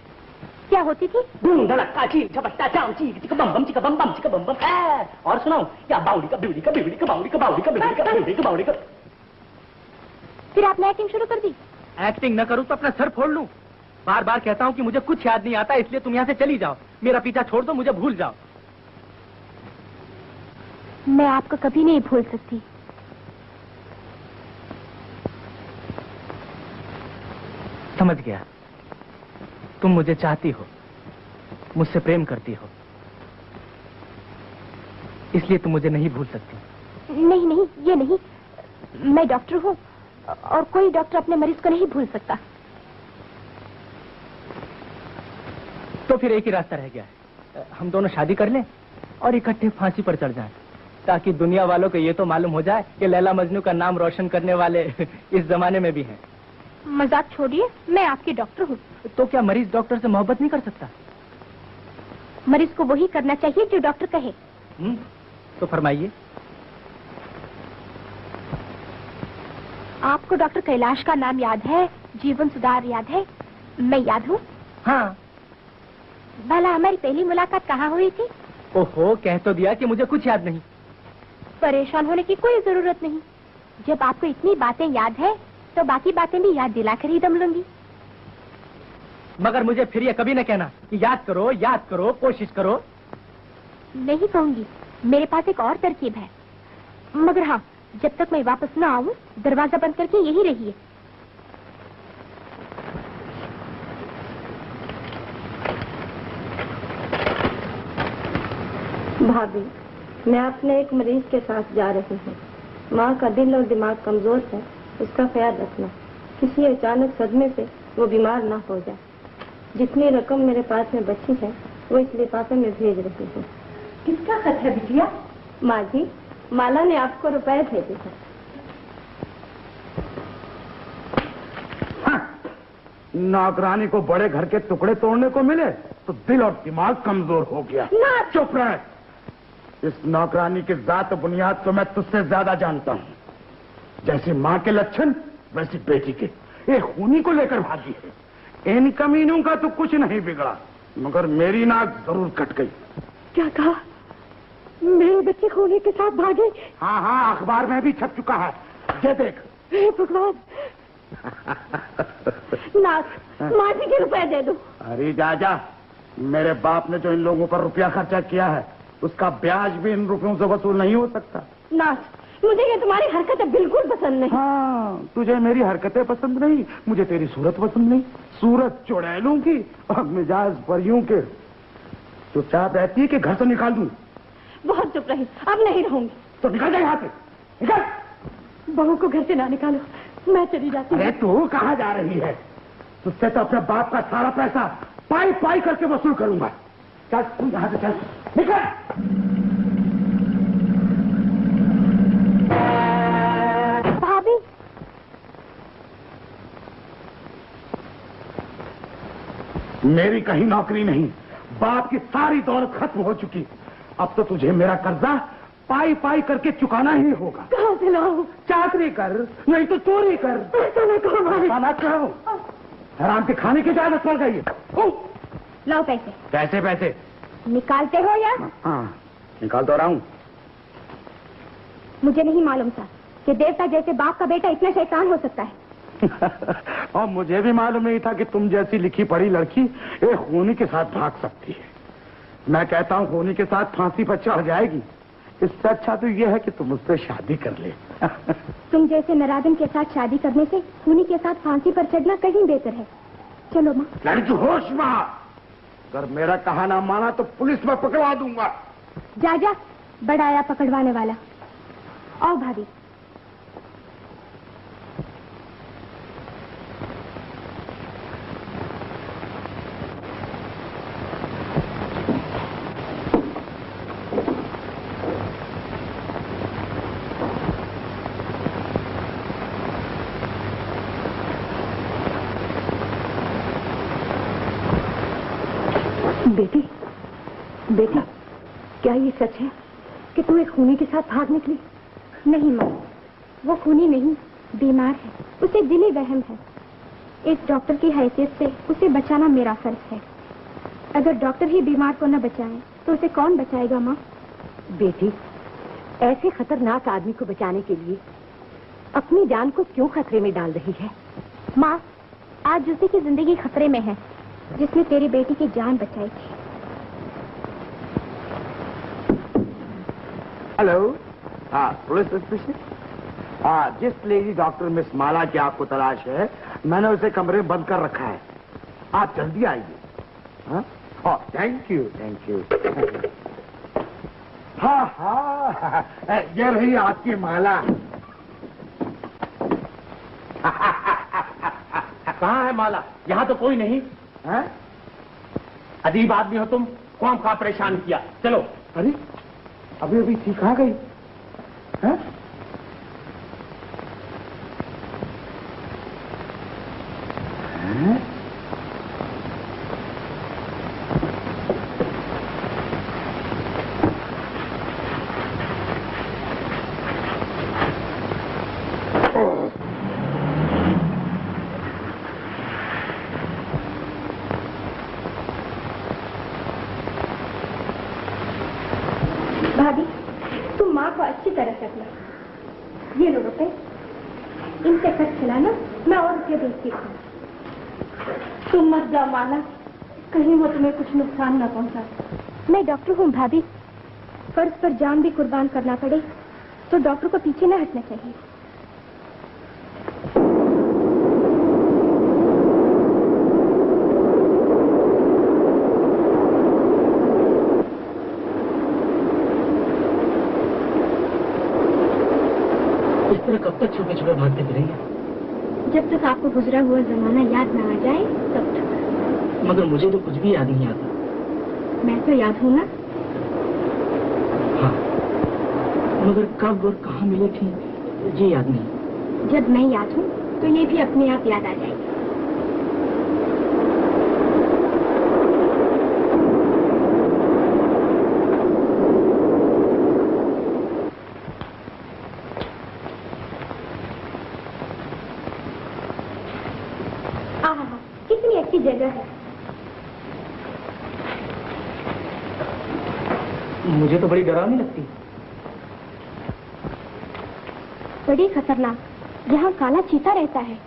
क्या होती थी? बूम धड़का चीक झपट्टा चाम चीक चिका बम बम चिका बम बम चिका बम बम। और सुनाओ, क्या बाउली का बिवली का बिवली का बाउली का बाउली का बिवली का बिवली का बाउली का। फिर आपने एक्टिंग शुरू कर दी? एक्टिंग न करूं तो अपना सर फोड़ लूं। बार बार कहता हूं कि मुझे कुछ याद नहीं आता, इसलिए तुम यहाँ से चली जाओ। मेरा पीछा छोड़ दो, मुझे भूल जाओ। मैं आपको कभी नहीं भूल सकती। समझ गया, तुम मुझे चाहती हो, मुझसे प्रेम करती हो, इसलिए तुम मुझे नहीं भूल सकती। नहीं नहीं, ये नहीं, मैं डॉक्टर हूँ और कोई डॉक्टर अपने मरीज को नहीं भूल सकता। तो फिर एक ही रास्ता रह गया है, हम दोनों शादी कर लें और इकट्ठे फांसी पर चढ़ जाएं, ताकि दुनिया वालों को ये तो मालूम हो जाए कि लैला मजनू का नाम रोशन करने वाले इस जमाने में भी हैं। मजाक छोड़िए, मैं आपकी डॉक्टर हूँ। तो क्या मरीज डॉक्टर से मोहब्बत नहीं कर सकता? मरीज को वही करना चाहिए जो डॉक्टर कहे। तो फरमाइए। आपको डॉक्टर कैलाश का नाम याद है, जीवन सुधार याद है, मैं याद हूँ? हाँ। भला हमारी पहली मुलाकात कहाँ हुई थी? ओहो, कह तो दिया कि मुझे कुछ याद नहीं। परेशान होने की कोई जरूरत नहीं। जब आपको इतनी बातें याद है तो बाकी बातें भी याद दिलाकर ही दम लूंगी। मगर मुझे फिर ये कभी न कहना कि याद करो, कोशिश करो। नहीं कहूंगी, मेरे पास एक और तरकीब है। मगर हाँ, जब तक मैं वापस न आऊं, दरवाजा बंद करके यही रहिए। भाभी, मैं अपने एक मरीज के साथ जा रही हूँ। माँ का दिल और दिमाग कमजोर है, उसका ख्याल रखना। किसी अचानक सदमे से वो बीमार ना हो जाए। जितनी रकम मेरे पास में बची है वो इस लिफाफे में भेज रही हूँ। किसका खत है बिटिया? माँ जी, माला ने आपको रुपए भेजे हैं। नौकरानी को बड़े घर के टुकड़े तोड़ने को मिले तो दिल और दिमाग कमजोर हो गया। ना, चुप रहे। इस नौकरानी की जात बुनियाद को मैं तुझसे ज्यादा जानता हूँ। जैसे माँ के लक्षण वैसे बेटी के। एक खूनी को लेकर भागी है। इन कमीनों का तो कुछ नहीं बिगड़ा, मगर मेरी नाक जरूर कट गई। क्या कहा? मेरे बच्चे खूनी के साथ भागे? हाँ हाँ, अखबार में भी छप चुका है, ये देख। हे भगवान। नाथ, माँ जी के रुपए दे दो। अरे जा, मेरे बाप ने जो इन लोगों पर रुपया खर्चा किया है उसका ब्याज भी इन रुपयों से वसूल नहीं हो सकता। नाथ, मुझे ये तुम्हारी हरकतें बिल्कुल पसंद नहीं। हाँ, तुझे मेरी हरकतें पसंद नहीं, मुझे तेरी सूरत पसंद नहीं। सूरत चुड़ैलों की और मिजाज परियों के। चुपचाप रहती है कि घर से निकाल दूं? बहुत चुप रही, अब नहीं रहूंगी। तो निकल जाए यहाँ से, निकल। बहू को घर से ना निकालो, मैं चली जाती हूँ। अरे तू कहाँ जा रही है? तुझसे तो अपने बाप का सारा पैसा पाई पाई करके वसूल करूंगा। चल तू यहाँ से चल, निकल। भाभी, मेरी कहीं नौकरी नहीं, बाप की सारी दौलत खत्म हो चुकी। अब तो तुझे मेरा कर्जा पाई पाई करके चुकाना ही होगा। कहाँ से लाऊं? चाकरी कर, नहीं तो चोरी कर। ऐसा न कहो भाई। ऐसा न कहो, हराम के खाने की इजाजत पड़ गई है। लाओ पैसे। पैसे पैसे निकालते हो या? हाँ निकाल तो रहा हूँ। मुझे नहीं मालूम था कि देवता जैसे बाप का बेटा इतना शैतान हो सकता है। और मुझे भी मालूम नहीं था कि तुम जैसी लिखी पढ़ी लड़की एक खूनी के साथ भाग सकती है। मैं कहता हूँ खूनी के साथ फांसी पर चढ़ जाएगी, इससे अच्छा तो यह है कि तुम उससे शादी कर ले। तुम जैसे नरादन के साथ शादी करने से खूनी के साथ फांसी पर चढ़ना कहीं बेहतर है। चलो माँ। लड़की होश में, अगर मेरा कहा ना माना तो पुलिस में पकड़वा दूंगा। जा जा, बड़ा आया पकड़वाने वाला। आओ भाभी। बेटी, बेटी, क्या ये सच है कि तू एक खूनी के साथ भाग निकली? नहीं माँ, वो खूनी नहीं, बीमार है। उसे दिली वहम है। एक डॉक्टर की हैसियत से उसे बचाना मेरा फर्ज है। अगर डॉक्टर ही बीमार को न बचाए तो उसे कौन बचाएगा माँ? बेटी, ऐसे खतरनाक आदमी को बचाने के लिए अपनी जान को क्यों खतरे में डाल रही है? माँ, आज उसी की जिंदगी खतरे में है जिसने तेरी बेटी की जान बचाई थी। हेलो, हाँ पुलिस स्टेशन। हाँ, जिस लेडी डॉक्टर मिस माला की आपको तलाश है, मैंने उसे कमरे में बंद कर रखा है। आप जल्दी आइए। हाँ, थैंक यू थैंक यू। हाँ हाँ, ये रही आपकी माला। कहाँ है माला? यहाँ तो कोई नहीं है। अजीब आदमी हो तुम, कौन खा परेशान किया? चलो। अरे अभी अभी ठीक आ गई है? भाभी, तुम माँ को अच्छी तरह से रखना। ये लो रुपए, इनसे खर्च खिलाना, मैं और रुपये भेजती हूँ। तुम मत जाओ माला, कहीं वो तुम्हें कुछ नुकसान न पहुंचा। मैं डॉक्टर हूँ भाभी, फर्ज पर जान भी कुर्बान करना पड़े तो डॉक्टर को पीछे न हटना चाहिए। कब तक छुपे छुपे भागते फिरेंगे? जब तक आपको गुजरा हुआ जमाना याद न आ जाए तब तक। मगर मुझे तो कुछ भी याद नहीं आता। मैं तो याद हूँ ना। हाँ, मगर कब और कहाँ मिले थे ये याद नहीं। जब मैं याद हूँ तो ये भी अपने आप याद आ जाएगी। कितनी अच्छी जगह है। मुझे तो बड़ी डरावनी लगती। बड़ी खतरनाक। यहाँ काला चीता रहता है।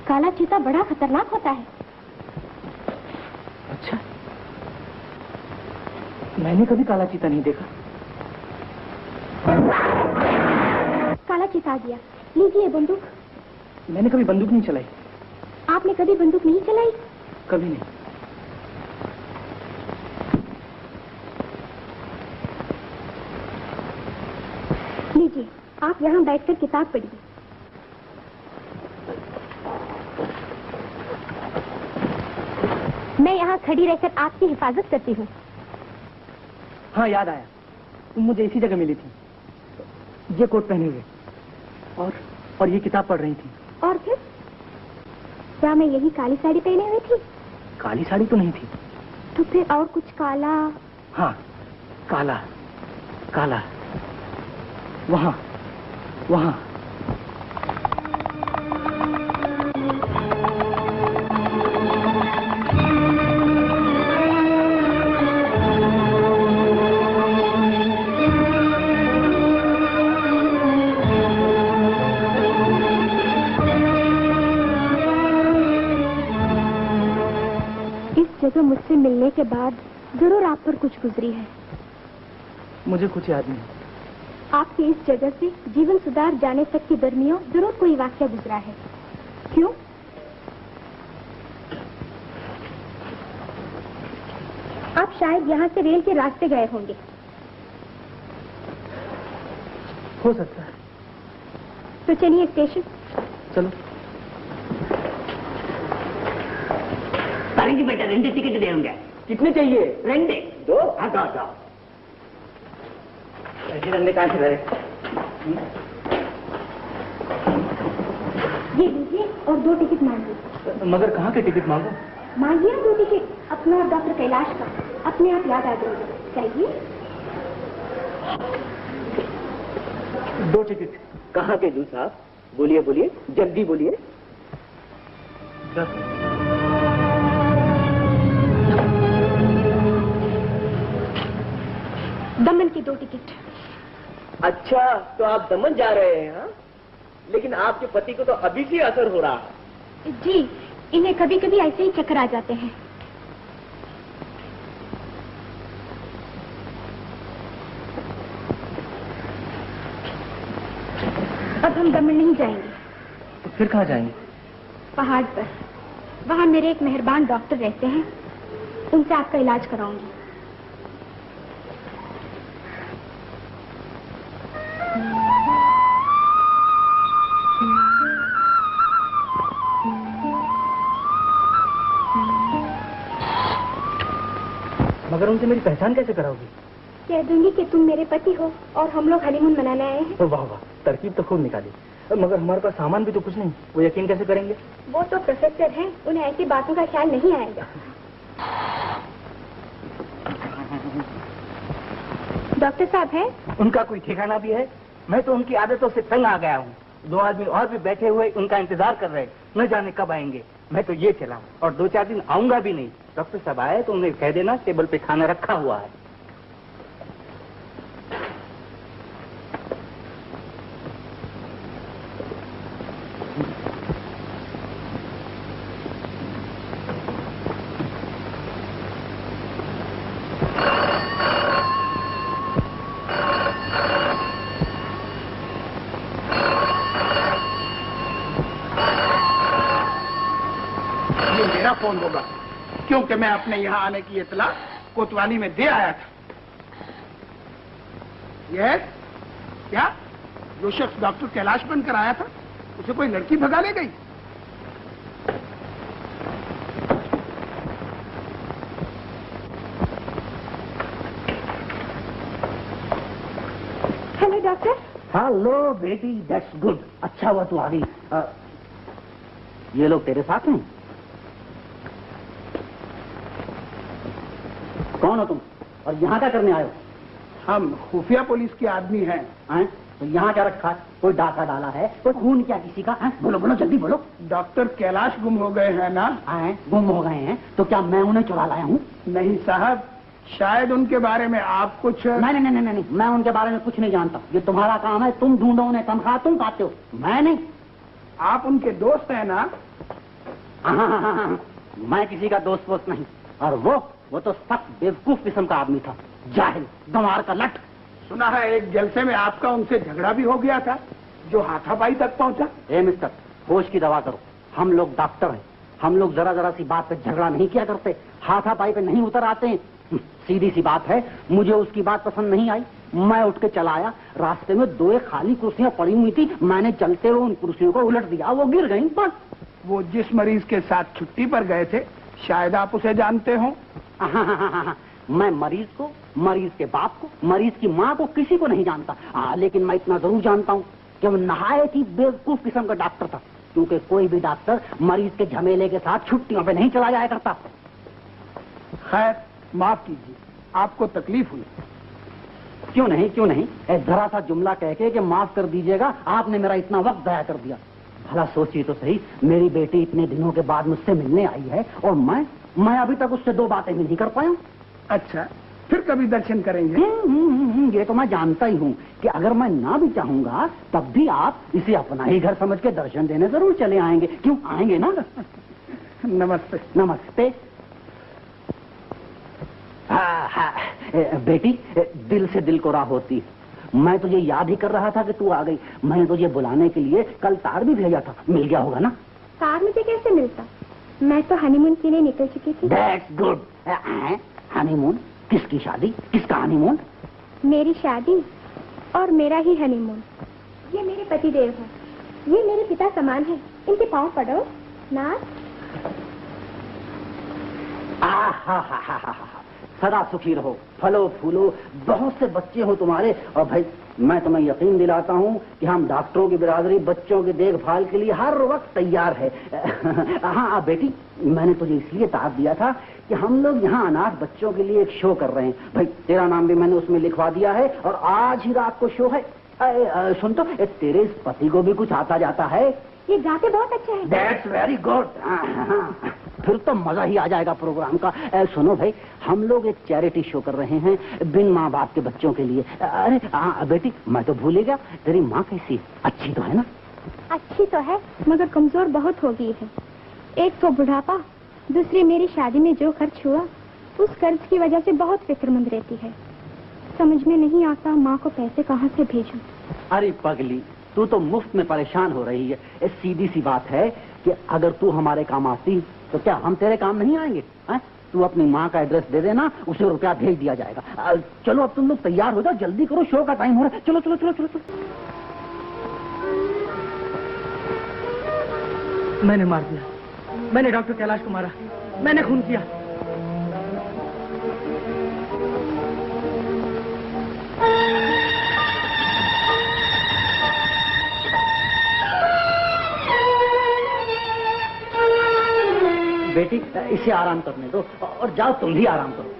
काला चीता बड़ा खतरनाक होता है। अच्छा, मैंने कभी काला चीता नहीं देखा। काला चीता आ गया। लीजिए बंदूक। मैंने कभी बंदूक नहीं चलाई। आपने कभी बंदूक नहीं चलाई? कभी नहीं। लीजिए, आप यहाँ बैठकर किताब पढ़िए। मैं यहाँ खड़ी रहकर आपकी हिफाजत करती हूँ। हाँ, याद आया, तुम मुझे इसी जगह मिली थी, ये कोट पहने हुए और ये किताब पढ़ रही थी। और फिर क्या मैं यही काली साड़ी पहने हुई थी? काली साड़ी तो नहीं थी। तो फिर और कुछ काला? हाँ, काला काला। वहाँ वहाँ। के बाद जरूर आप पर कुछ गुजरी है। मुझे कुछ याद नहीं। आपके इस जगह से जीवन सुधार जाने तक के दरमियान जरूर कोई वाक्य गुजरा है। क्यों? आप शायद यहाँ से रेल के रास्ते गए होंगे। हो सकता है। तो चलिए स्टेशन। चलो। जी बेटा रेंडे टिकट दे होंगे। कितने चाहिए? रेंडे 2। हाँ जाओ। ऐसे रंडे कहाँ से रहे? ये लीजिए और 2 टिकट मांगिए। मगर कहाँ के टिकट मांगो? मांगिए 2 टिकट अपना और डॉक्टर कैलाश का। अपने आप याद आ जाएगा। चाहिए 2 टिकट। कहाँ के दूं साहब? बोलिए बोलिए, जल्दी बोलिए। दमन की 2 टिकट। अच्छा, तो आप दमन जा रहे हैं? हाँ, लेकिन आपके पति को तो अभी से असर हो रहा है। जी, इन्हें कभी कभी ऐसे ही चक्कर आ जाते हैं। अब हम दमन नहीं जाएंगे। तो फिर कहाँ जाएंगे? पहाड़ पर। वहाँ मेरे एक मेहरबान डॉक्टर रहते हैं, उनसे आपका इलाज कराऊंगी। मगर उनसे मेरी पहचान कैसे कराओगी? कह दूंगी कि तुम मेरे पति हो और हम लोग हनीमून मनाने आए हैं। वाह वाह, तरकीब तो खूब निकाली। मगर हमारे पास सामान भी तो कुछ नहीं, वो यकीन कैसे करेंगे? वो तो प्रोफेसर हैं, उन्हें ऐसी बातों का ख्याल नहीं आएगा। डॉक्टर साहब हैं? उनका कोई ठिकाना भी है? मैं तो उनकी आदतों से तंग आ गया हूँ। 2 आदमी और भी बैठे हुए उनका इंतजार कर रहे हैं, न जाने कब आएंगे। मैं तो ये चला और 2-4 दिन आऊंगा भी नहीं। डॉक्टर साहब आए तो उन्हें कह देना टेबल पे खाना रखा हुआ है। फोन होगा, क्योंकि मैं अपने यहाँ आने की इतला कोतवाली में दे आया था। यस, क्या जो शख्स डॉक्टर कैलाश बनकर आया था उसे कोई लड़की भगा ले गई? Hello doctor. हेलो बेटी, दैट्स गुड। अच्छा हुआ तू आ गई। ये लोग तेरे साथ हैं? कौन हो तुम और यहाँ क्या करने आए हो? हम खुफिया पुलिस के आदमी हैं। तो यहाँ क्या रखा है? कोई डाका डाला है? कोई खून क्या किसी का? बोलो बोलो जल्दी बोलो। डॉक्टर कैलाश गुम हो गए हैं ना? गुम हो गए हैं तो क्या मैं उन्हें चुरा लाया हूँ? नहीं साहब, शायद उनके बारे में आप कुछ। नहीं, मैं उनके बारे में कुछ नहीं जानता। ये तुम्हारा काम है, तुम ढूंढो उन्हें, तनख्वाह तुम पाते हो, मैं नहीं। आप उनके दोस्त हैं ना? हाँ, मैं किसी का दोस्त वोस्त नहीं। और वो तो सख्त बेवकूफ किस्म का आदमी था, जाहिल, गंवार का लट। सुना है एक जलसे में आपका उनसे झगड़ा भी हो गया था, जो हाथापाई तक पहुंचा। ए मिस्टर, होश की दवा करो। हम लोग डॉक्टर हैं, हम लोग जरा जरा सी बात पे झगड़ा नहीं किया करते, हाथापाई पे नहीं उतर आते हैं। सीधी सी बात है, मुझे उसकी बात पसंद नहीं आई, मैं उठ के चला आया। रास्ते में 2 खाली कुर्सियां पड़ी हुई थी, मैंने चलते हुए उन कुर्सियों को उलट दिया, वो गिर गई। बस। वो जिस मरीज के साथ छुट्टी पर गए थे, शायद आप उसे जानते हो। हाँ, मैं मरीज को, मरीज के बाप को, मरीज की माँ को, किसी को नहीं जानता। लेकिन मैं इतना जरूर जानता हूँ कि वो नहायत ही बेवकूफ किस्म का डॉक्टर था, क्योंकि कोई भी डॉक्टर मरीज के झमेले के साथ छुट्टियों पे नहीं चला जाया करता। खैर, माफ कीजिए, आपको तकलीफ हुई। क्यों नहीं, जरा सा जुमला कह के कि माफ कर दीजिएगा, आपने मेरा इतना वक्त जाया कर दिया। भला सोचिए तो सही, मेरी बेटी इतने दिनों के बाद मुझसे मिलने आई है और मैं अभी तक उससे 2 बातें भी नहीं कर पाया। अच्छा, फिर कभी दर्शन करेंगे? ये तो मैं जानता ही हूँ कि अगर मैं ना भी चाहूंगा तब भी आप इसे अपना ही घर समझ के दर्शन देने जरूर चले आएंगे। क्यों, आएंगे ना? नमस्ते। नमस्ते। बेटी, दिल से दिल को राह होती है। मैं तुझे याद ही कर रहा था कि तू आ गई। मैंने तुझे बुलाने के लिए कल तार भी भेजा था, मिल गया होगा ना? तार मुझे कैसे मिलता? मैं तो हनीमून के लिए निकल चुकी थी। That's good। हनीमून? किसकी शादी? किसका हनीमून? मेरी शादी और मेरा ही हनीमून। ये मेरे पति देव हैं, ये मेरे पिता समान है। इनके पाँव पड़ो नाथ। सदा सुखी रहो, फलो फूलो, बहुत से बच्चे हो तुम्हारे। और भाई मैं तुम्हें यकीन दिलाता हूँ कि हम डॉक्टरों की बिरादरी बच्चों की देखभाल के लिए हर वक्त तैयार है। हाँ बेटी, मैंने तुझे इसलिए तार दिया था कि हम लोग यहाँ अनाथ बच्चों के लिए एक शो कर रहे हैं। भाई तेरा नाम भी मैंने उसमें लिखवा दिया है और आज ही रात को शो है। सुन तो, तेरे इस पति को भी कुछ आता जाता है? ये गाते बहुत अच्छा है। That's very good। फिर तो मजा ही आ जाएगा प्रोग्राम का। सुनो भाई, हम लोग एक चैरिटी शो कर रहे हैं बिन माँ बाप के बच्चों के लिए। अरे हाँ बेटी, मैं तो भूल ही गया, तेरी माँ कैसी? अच्छी तो है ना? अच्छी तो है, मगर कमजोर बहुत हो गई है। एक तो बुढ़ापा, दूसरी मेरी शादी में जो खर्च हुआ, उस कर्ज की वजह से बहुत फिक्रमंद रहती है। समझ में नहीं आता माँ को पैसे कहाँ से भेजूं। अरे पगली, तू तो मुफ्त में परेशान हो रही है। सीधी सी बात है कि अगर तू हमारे काम आती तो क्या हम तेरे काम नहीं आएंगे? तू अपनी माँ का एड्रेस दे देना, उसे रुपया भेज दिया जाएगा। चलो अब तुम लोग तैयार हो जाओ, जल्दी करो, शो का टाइम हो रहा है। चलो चलो चलो चलो चलो। मैंने मार दिया, मैंने डॉक्टर कैलाश को मारा, मैंने खून किया। बेटी, इसे आराम करने दो और जाओ तुम भी आराम करो।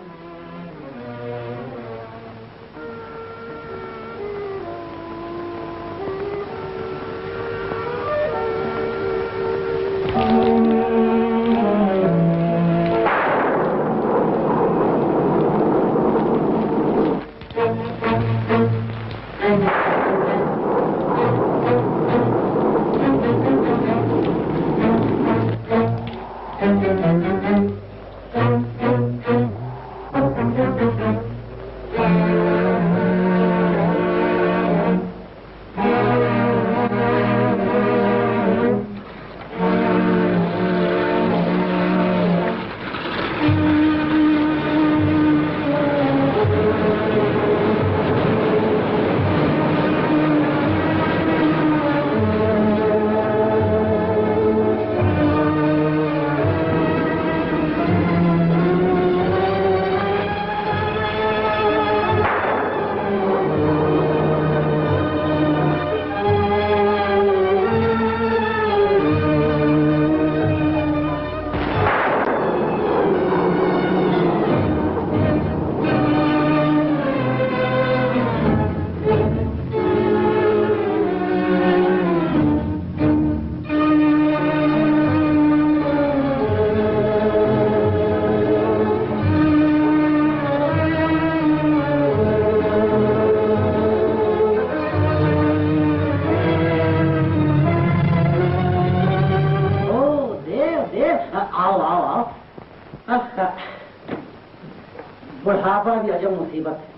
बुढ़ापा भी अजब मुसीबत है।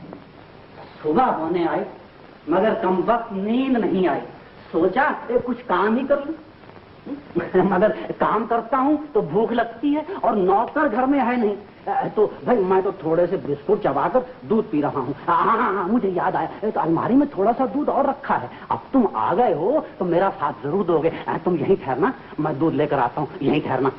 सुबह होने आई मगर कम वक्त नींद नहीं आई। सोचा कुछ काम ही कर लूं मगर काम करता हूं तो भूख लगती है और नौकर घर में है नहीं। तो भाई मैं तो थोड़े से बिस्कुट चबाकर दूध पी रहा हूँ। हाँ, मुझे याद आया, तो अलमारी में थोड़ा सा दूध और रखा है। अब तुम आ गए हो तो मेरा साथ जरूर दोगे। तुम यहीं ठहरना, मैं दूध लेकर आता हूँ, यहीं ठहरना।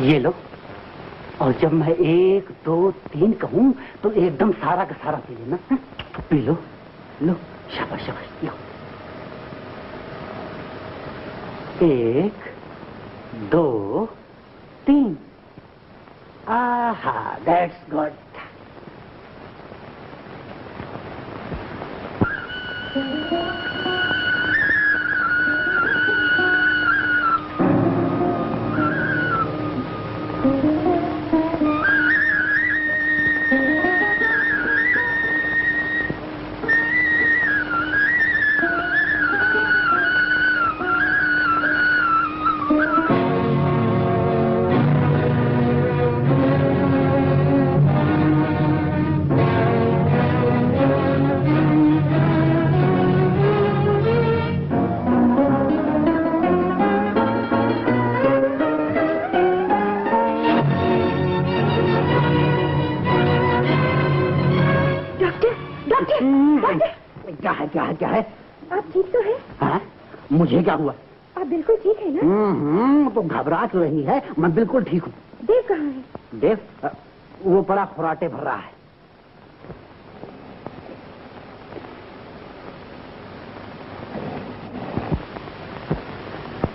ये लो, और जब मैं 1 2 3 कहूं तो एकदम सारा का सारा पी लेना। पी लो, लो, शाबाश शाबाश, लो। 1 2 3। आहा, दैट्स गुड। क्या है? आप ठीक तो हैं? हाँ? मुझे क्या हुआ? आप बिल्कुल ठीक है ना? तो घबरा क्यों रही है? मैं बिल्कुल ठीक हूँ। देव कहाँ है? देव वो बड़ा खुराटे भर रहा है।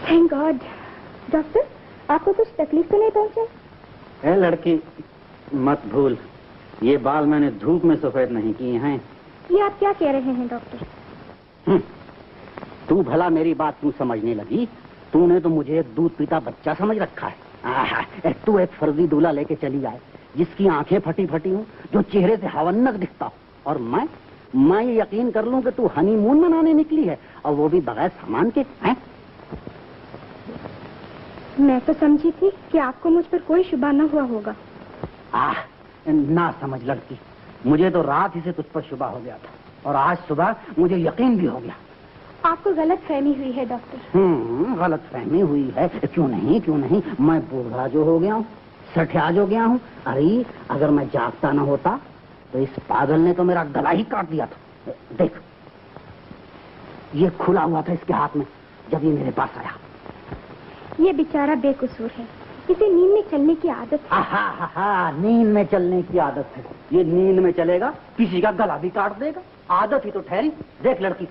Thank God. डॉक्टर, आपको कुछ तकलीफ तो नहीं पहुंचा? ए लड़की, मत भूल, ये बाल मैंने धूप में सफेद नहीं किए हैं। ये आप क्या कह रहे हैं डॉक्टर? तू भला मेरी बात क्यों समझने लगी? तूने तो मुझे एक दूध पीता बच्चा समझ रखा है। तू एक फर्जी दूल्हा लेके चली आए जिसकी आंखें फटी फटी हूँ, जो चेहरे से हवन्नक दिखता हो, और मैं ये यकीन कर लूं कि तू हनीमून मनाने निकली है, और वो भी बगैर सामान के। हैं? मैं तो समझी थी कि आपको मुझ पर कोई शुबा न हुआ होगा। ना समझ लड़की, मुझे तो रात ही से तुझ पर शुबा हो गया था, और आज सुबह मुझे यकीन भी हो गया। आपको गलत फहमी हुई है डॉक्टर। गलत फहमी हुई है? क्यों नहीं, मैं बूढ़ा जो हो गया हूँ, सठिया जो गया हूँ। अरे अगर मैं जागता न होता तो इस पागल ने तो मेरा गला ही काट दिया था। देख, ये खुला हुआ था इसके हाथ में जब ये मेरे पास आया। ये बेचारा बेकसूर है, इसे नींद में चलने की आदत है। नींद में चलने की आदत है। ये नींद में चलेगा, किसी का गला भी काट देगा। आदत ही तो ठहरी। देख लड़की,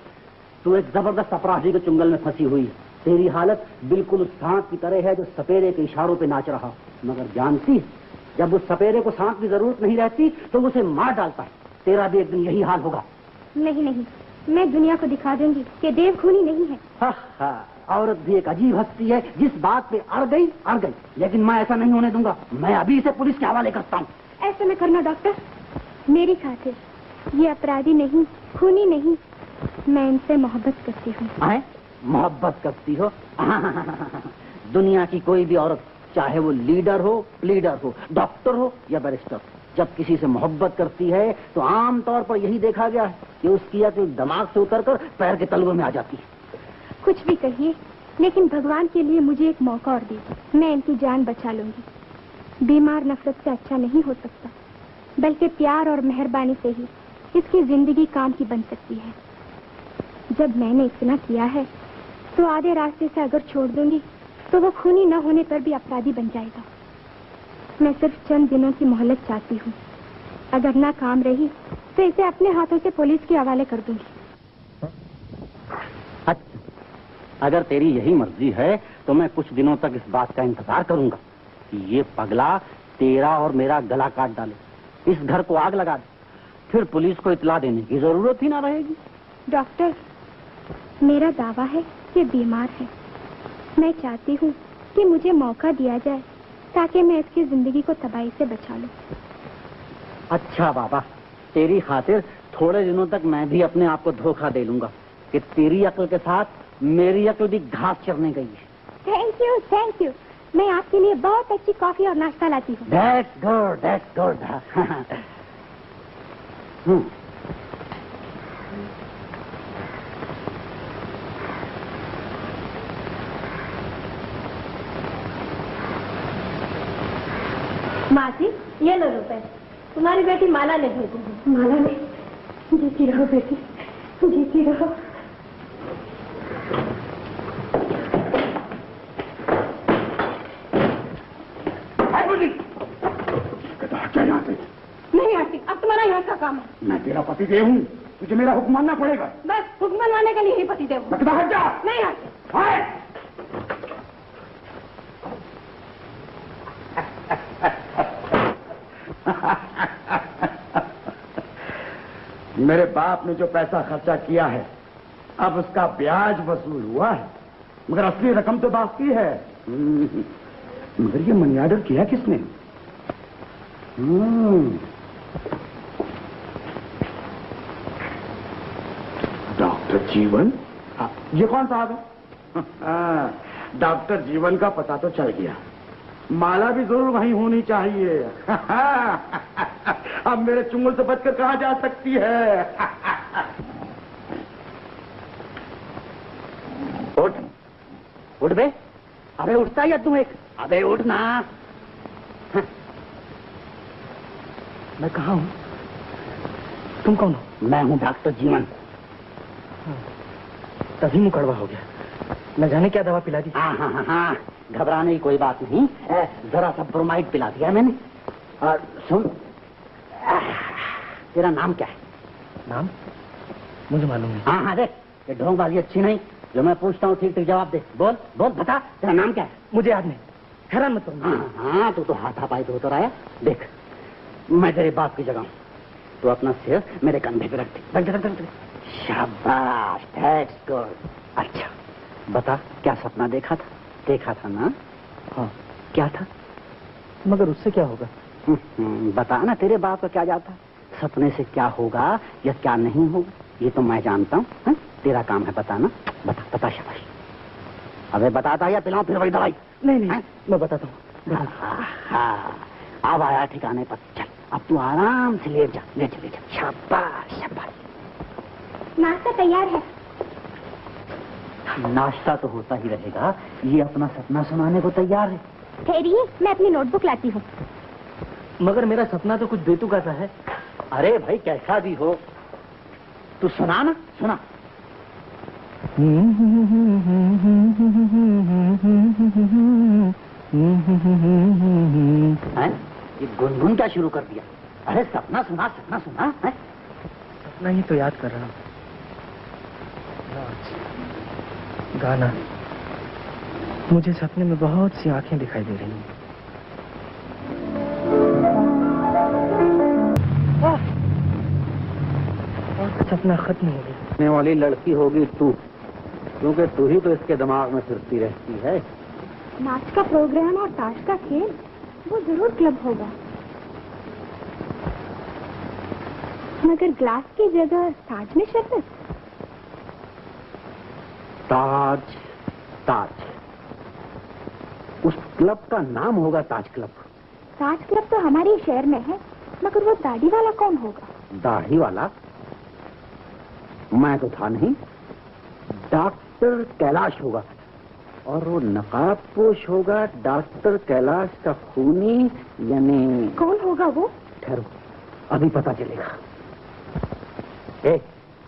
तू एक जबरदस्त अपराधी के चुंगल में फंसी हुई है। तेरी हालत बिल्कुल उस सांप की तरह है जो सपेरे के इशारों पे नाच रहा, मगर जानती है जब उस सपेरे को सांप की जरूरत नहीं रहती तो उसे मार डालता है। तेरा भी एक दिन यही हाल होगा। नहीं, मैं दुनिया को दिखा दूंगी कि देव खूनी नहीं है। औरत भी एक अजीब हस्ती है, जिस बात पे अड़ गई, लेकिन मैं ऐसा नहीं होने दूंगा। मैं अभी इसे पुलिस के हवाले करता हूँ। ऐसा न करना डॉक्टर, मेरी खातिर। ये अपराधी नहीं, खूनी नहीं, मैं इनसे मोहब्बत करती हूँ। मोहब्बत करती हो? दुनिया की कोई भी औरत, चाहे वो लीडर हो, प्लीडर हो, डॉक्टर हो या बैरिस्टर, जब किसी से मोहब्बत करती है तो आम तौर पर यही देखा गया है कि उसकी या तो दिमाग से उतरकर पैर के तलवे में आ जाती है। कुछ भी कहिए, लेकिन भगवान के लिए मुझे एक मौका और दीजिए। मैं इनकी जान बचा लूंगी। बीमार नफरत से अच्छा नहीं हो सकता, बल्कि प्यार और मेहरबानी से ही इसकी जिंदगी काम की बन सकती है। जब मैंने इतना किया है तो आधे रास्ते से अगर छोड़ दूंगी तो वो खूनी न होने पर भी अपराधी बन जाएगा। मैं सिर्फ चंद दिनों की मोहलत चाहती हूँ। अगर ना काम रही तो इसे अपने हाथों से पुलिस के हवाले कर दूंगी। अच्छा, अगर तेरी यही मर्जी है तो मैं कुछ दिनों तक इस बात का इंतजार करूंगा कि ये पगला तेरा और मेरा गला काट डाले, इस घर को आग लगा दे, फिर पुलिस को इत्ला देने की जरूरत ही ना रहेगी। डॉक्टर, मेरा दावा है कि बीमार है। मैं चाहती हूँ कि मुझे मौका दिया जाए ताकि मैं इसकी जिंदगी को तबाही से बचा लूं। अच्छा बाबा, तेरी खातिर थोड़े दिनों तक मैं भी अपने आप को धोखा दे लूंगा कि तेरी अक्ल के साथ मेरी अक्ल भी घास चरने गई है। Thank you. मैं आपके लिए बहुत अच्छी कॉफी और नाश्ता लाती हूँ। That's good. माँ जी, ये लो रुपए, तुम्हारी बेटी माला ने भेजी है। माला ने? जीती रहो बेटी, जीती रहो। यहाँ से नहीं आती, अब तुम्हारा यहाँ का काम है। मैं तेरा पति देव हूँ, तुझे मेरा हुक्म मानना पड़ेगा। बस हुक्म मनवाने के लिए ही पति देव। हट जा। नहीं आती। मेरे बाप ने जो पैसा खर्चा किया है अब उसका ब्याज वसूल हुआ है, मगर असली रकम तो बाकी है। मगर ये मनी ऑर्डर किया किसने? डॉक्टर जीवन। ये कौन साहब है? डॉक्टर जीवन का पता तो चल गया, माला भी जरूर वहीं होनी चाहिए। अब मेरे चुंगल से बचकर कहां जा सकती है? उठ उठ बे, अबे उठता या तू एक? अबे उठ ना। मैं कहाँ हूँ? तुम कौन हो? मैं हूँ डॉक्टर जीवन। तभी मुंह कड़वा हो गया, न जाने क्या दवा पिला दी। हाँ, घबराने की कोई बात नहीं, जरा सा ब्रोमाइड पिला दिया मैंने। और सुन, तेरा नाम क्या है? नाम मुझे मालूम नहीं। हाँ देख, ये ढोंगबाजी अच्छी नहीं, जो मैं पूछता हूँ ठीक ठीक जवाब दे। बोल बोल, बता तेरा नाम क्या है? मुझे याद नहीं, हैरान मत करो। हाँ, तू तो हाथापाई धोता रहा है। देख, मैं तेरे बाप की जगह हूँ, तू अपना सिर मेरे कंधे पे रख दे। शाबाश, दैट्स गुड। अच्छा बता, क्या सपना देखा था? देखा था ना? हाँ। क्या था? मगर उससे क्या होगा? बता ना, तेरे बाप का क्या जाता? सपने से क्या होगा या क्या नहीं होगा ये तो मैं जानता हूँ। तेरा काम है बताना। बता शाबाश। अबे बताता या पिलाऊं फिर वही दवाई? नहीं, मैं बताता हूँ। अब आया ठिकाने पर। चल अब तू आराम से लेट जा। शाबाश शाबाश। नाश्ता तैयार है। नाश्ता तो होता ही रहेगा, ये अपना सपना सुनाने को तैयार है। ठहरिए, मैं अपनी नोटबुक लाती हूँ। मगर मेरा सपना तो कुछ बेतुका सा है। अरे भाई कैसा भी हो, तू सुना ना, सुना। ये गुनगुन क्या शुरू कर दिया? अरे सपना सुना है? सपना ही तो याद कर रहा हूँ। गाना। मुझे सपने में बहुत सी आंखें दिखाई दे रही हैं। सपना खत्म हो गया। आने वाली लड़की होगी तू, क्योंकि तू ही तो इसके दिमाग में फिरती रहती है। नाच का प्रोग्राम और ताश का खेल, वो जरूर क्लब होगा, मगर ग्लास की जगह ताज में शरबत। ताज, उस क्लब का नाम होगा ताज क्लब। ताज क्लब तो हमारे शहर में है, मगर वो दाढ़ी वाला कौन होगा? दाढ़ी वाला? मैं तो था नहीं। डॉक्टर कैलाश होगा, और वो नकाबपोश होगा डॉक्टर कैलाश का खूनी, यानी कौन होगा वो? ठहरो, अभी पता चलेगा।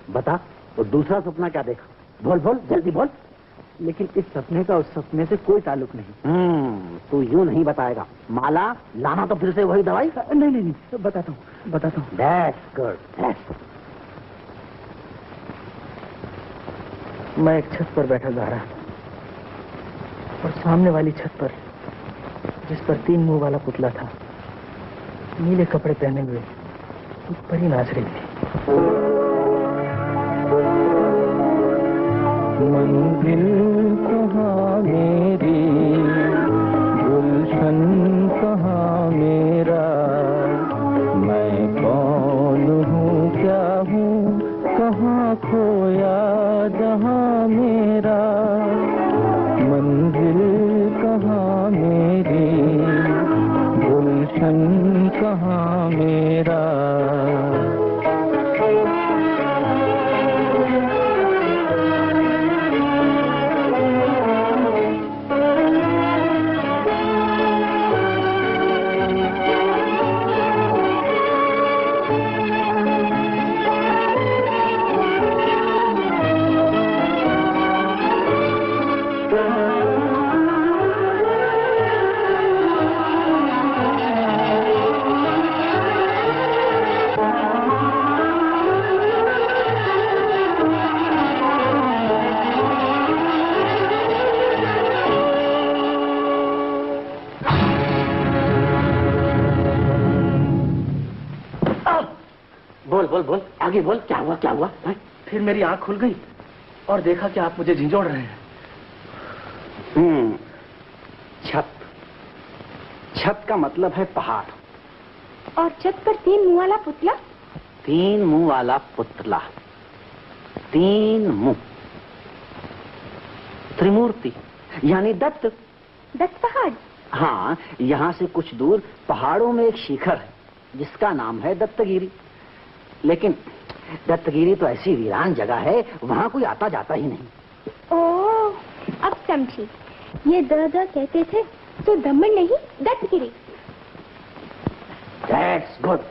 बता, वो दूसरा सपना क्या देखा? बोल जल्दी बोल। लेकिन इस सपने का उस सपने से कोई ताल्लुक नहीं। तू यूं नहीं बताएगा। माला लाना तो फिर से वही दवाई? नहीं, बताता हूँ। That's good. मैं एक छत पर बैठा जा रहा था, और सामने वाली छत पर, जिस पर 3 मुंह वाला पुतला था, नीले कपड़े पहने हुए एक परी नाच रही थी। मंजिल कहाँ मेरी, गुलशन कहाँ मेरा, मैं कौन हूँ क्या हूँ, कहाँ खोया जहाँ मेरा, मंजिल कहाँ मेरी, गुलशन कहाँ मेरा। बोल बोल बोल, आगे बोल, क्या हुआ क्या हुआ है? फिर मेरी आंख खुल गई और देखा कि आप मुझे झिंझोड़ रहे हैं। छत। छत का मतलब है पहाड़। और छत पर 3 मुंह वाला पुतला। 3 मुंह वाला पुतला, 3 मुंह, त्रिमूर्ति यानी दत्त। दत्त पहाड़? हाँ, यहाँ से कुछ दूर पहाड़ों में एक शिखर है जिसका नाम है दत्तगिरी। लेकिन दत्तगिरी तो ऐसी वीरान जगह है, वहाँ कोई आता जाता ही नहीं। ओह, अब समझी। ये द कहते थे तो दमन नहीं, Dattagiri. That's good.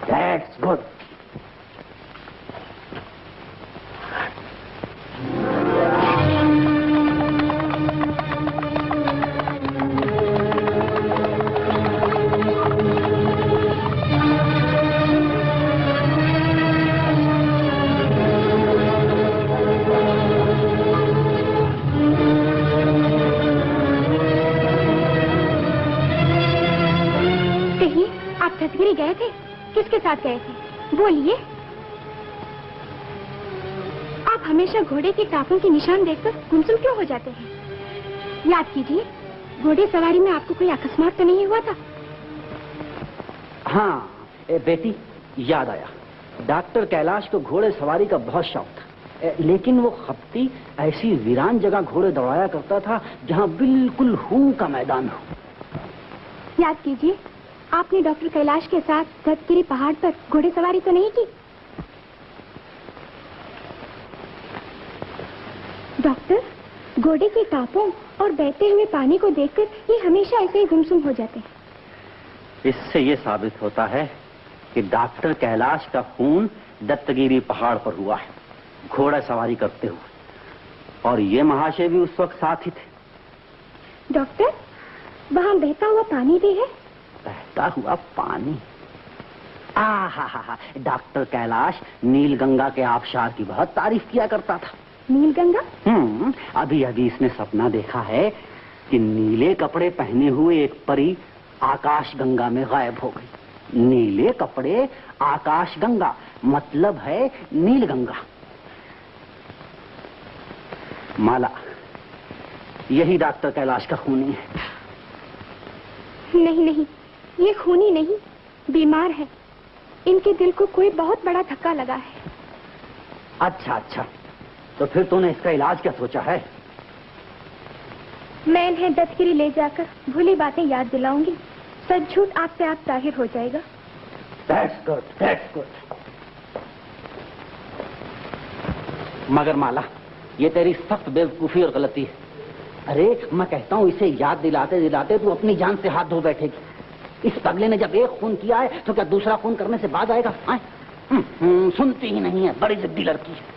That's good. कहिए, आप दत्तगिरी गए थे? किसके साथ गए थे? बोलिए। आप हमेशा घोड़े के टापों के निशान देखकर गुमसुम क्यों हो जाते हैं? याद कीजिए, घोड़े सवारी में आपको कोई अकस्मात तो नहीं हुआ था? हाँ बेटी, याद आया। डॉक्टर कैलाश को घोड़े सवारी का बहुत शौक था, लेकिन वो खपती ऐसी वीरान जगह घोड़े दौड़ाया करता था जहाँ बिल्कुल हूं का मैदान हो। याद कीजिए, आपने डॉक्टर कैलाश के साथ दत्तगिरी पहाड़ पर घोड़े सवारी तो नहीं की? डॉक्टर, घोड़े के टापों और बहते हुए पानी को देखकर ये हमेशा ऐसे ही गुमसुम हो जाते हैं। इससे ये साबित होता है कि डॉक्टर कैलाश का खून दत्तगिरी पहाड़ पर हुआ है, घोड़ा सवारी करते हुए, और ये महाशय भी उस वक्त साथ ही थे। डॉक्टर, वहाँ बहता हुआ पानी भी है? बहता हुआ पानी? डॉक्टर कैलाश नील गंगा के आबशार की बहुत तारीफ किया करता था। नील गंगा? अभी अभी इसने सपना देखा है कि नीले कपड़े पहने हुए एक परी आकाश गंगा में गायब हो गई। नीले कपड़े, आकाश गंगा, मतलब है नील गंगा। माला, यही डॉक्टर कैलाश का खूनी है। नहीं नहीं, ये खूनी नहीं, बीमार है। इनके दिल को कोई बहुत बड़ा धक्का लगा है। अच्छा, तो फिर तूने इसका इलाज क्या सोचा है? मैं इन्हें दत्तगिरी ले जाकर भूली बातें याद दिलाऊंगी। सच झूठ आपसे आप जाहिर हो जाएगा। That's good, that's good. मगर माला, ये तेरी सख्त बेवकूफी और गलती है। अरे मैं कहता हूँ, इसे याद दिलाते दिलाते तू अपनी जान से हाथ धो बैठेगी। इस पगले ने जब एक खून किया है तो क्या दूसरा खून करने से बाद आएगा? सुनती ही नहीं है, बड़ी जिद्दी लड़की है।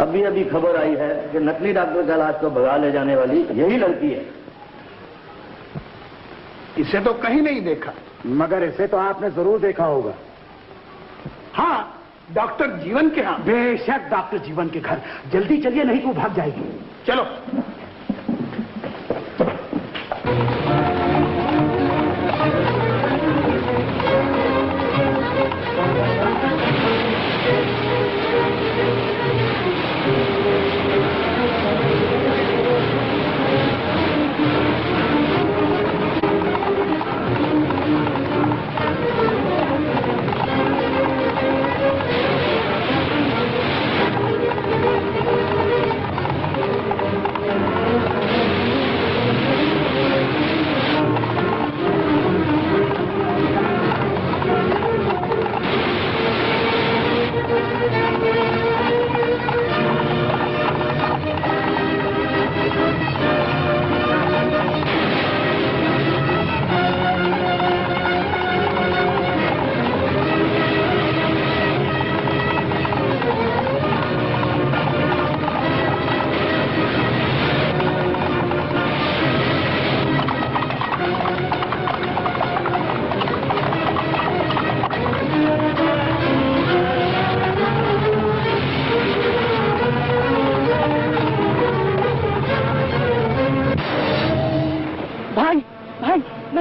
अभी अभी खबर आई है कि नकली डॉक्टर कैलाश को भगा ले जाने वाली यही लड़की है। इसे तो कहीं नहीं देखा। मगर इसे तो आपने जरूर देखा होगा। हाँ, डॉक्टर जीवन के यहाँ। बेशक डॉक्टर जीवन के घर। जल्दी चलिए, नहीं तो वो भाग जाएगी। चलो।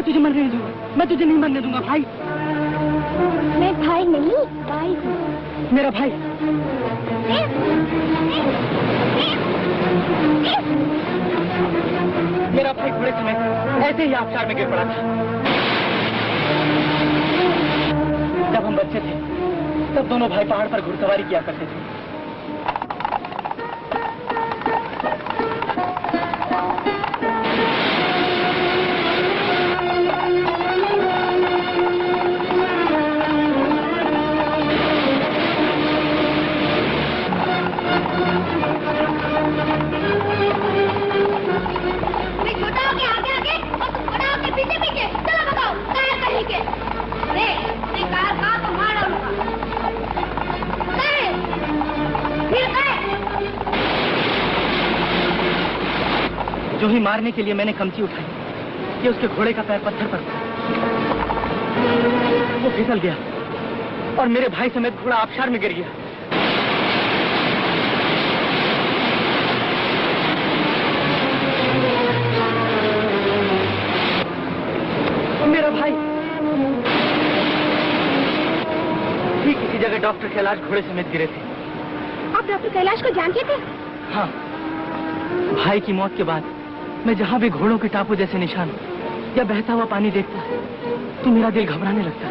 तुझे मरने नहीं दूंगा, मैं तुझे नहीं मरने दूंगा भाई। मैं भाई नहीं, भाई हूँ। मेरा भाई। मेरा भाई घोड़े समेत ऐसे ही आबशार में गिर पड़ा था। जब हम बच्चे थे तब दोनों भाई पहाड़ पर घुड़सवारी किया करते थे। जो ही मारने के लिए मैंने कमची उठाई कि उसके घोड़े का पैर पत्थर पर पड़ा। वो फिसल गया और मेरे भाई समेत घोड़ा आबशार में गिर गया। मेरा भाई ठीक इसी जगह डॉक्टर कैलाश घोड़े समेत गिरे थे। आप डॉक्टर कैलाश को जानते थे? हाँ, भाई की मौत के बाद मैं जहाँ भी घोड़ों के टापू जैसे निशान या बहता हुआ पानी देखता तो मेरा दिल घबराने लगता।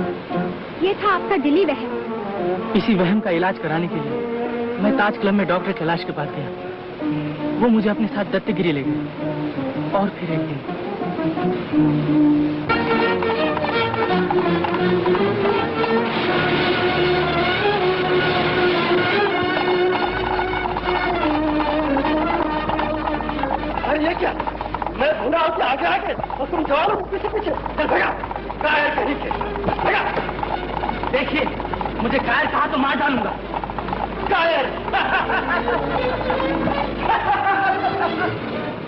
ये था आपका दिली वहम। इसी वहम का इलाज कराने के लिए मैं ताज क्लब में डॉक्टर कैलाश के पास गया। वो मुझे अपने साथ दत्तगिरी ले गए और फिर एक दिन अरे ये क्या? मैं घोड़ा होकर आगे आगे और तुम जवाब पीछे पीछे। चल भगा, कायर कहीं के भगा। देखिए, मुझे कायर कहा तो मार डालूंगा। कायर।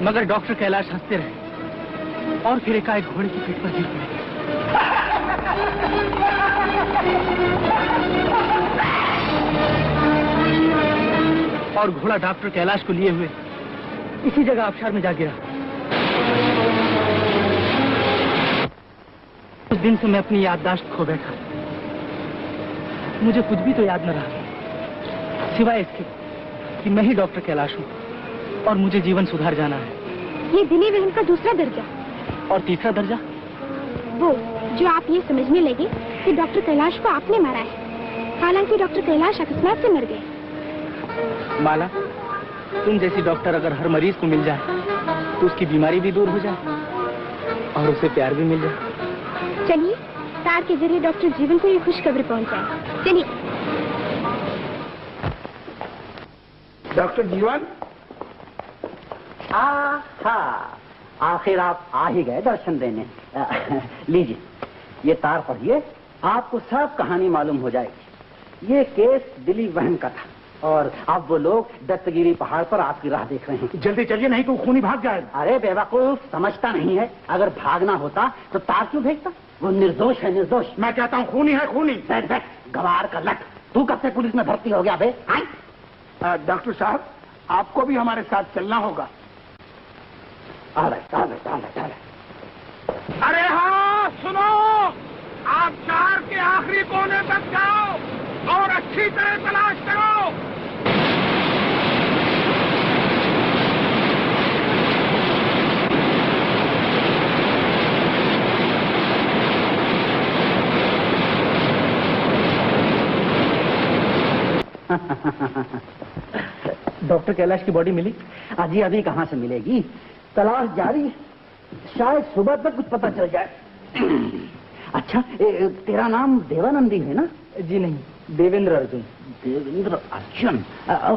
मगर डॉक्टर कैलाश हंसते रहे और फिर एकाएक घोड़े की पीठ पर गिर पड़े। और घोड़ा डॉक्टर कैलाश को लिए हुए इसी जगह आबशार में जा गिरा। उस दिन से मैं अपनी याददाश्त खो बैठा। मुझे कुछ भी तो याद न रहा सिवाय इसके कि मैं ही डॉक्टर कैलाश हूँ और मुझे जीवन सुधार जाना है। ये दिली वहम का दूसरा दर्जा। और तीसरा दर्जा? वो जो आप ये समझने लगे कि डॉक्टर कैलाश को आपने मारा है, हालांकि डॉक्टर कैलाश अकस्मात से मर गए। माला, तुम जैसी डॉक्टर अगर हर मरीज को मिल जाए तो उसकी बीमारी भी दूर हो जाए और उसे प्यार भी मिल जाए। चलिए, तार के जरिए डॉक्टर जीवन को ये खुशखबरी पहुंचाए। चलिए। डॉक्टर जीवन। आखिर आप आ ही गए दर्शन देने। लीजिए, ये तार पढ़िए, आपको सब कहानी मालूम हो जाएगी। ये केस दिली वहम का था और अब वो लोग दत्तगिरी पहाड़ पर आपकी राह देख रहे हैं। जल्दी चलिए, नहीं तो खूनी भाग जाएगा। अरे बेवकूफ, समझता नहीं है। अगर भागना होता तो तार क्यों भेजता? वो निर्दोष है, निर्दोष। मैं कहता हूँ खूनी है, खूनी। गवार का लट, तू कब से पुलिस में भर्ती हो गया बे? डॉक्टर साहब, आपको भी हमारे साथ चलना होगा। अरे हाँ, सुनो, आप शहर के आखिरी कोने तक जाओ और अच्छी तरह तलाश करो। डॉक्टर कैलाश की बॉडी मिली? अजी अभी कहाँ से मिलेगी, तलाश जारी, शायद सुबह तक कुछ पता चल जाए। अच्छा, तेरा नाम देवानंदी है ना? जी नहीं, देवेंद्र अर्जुन। देवेंद्र अर्जुन?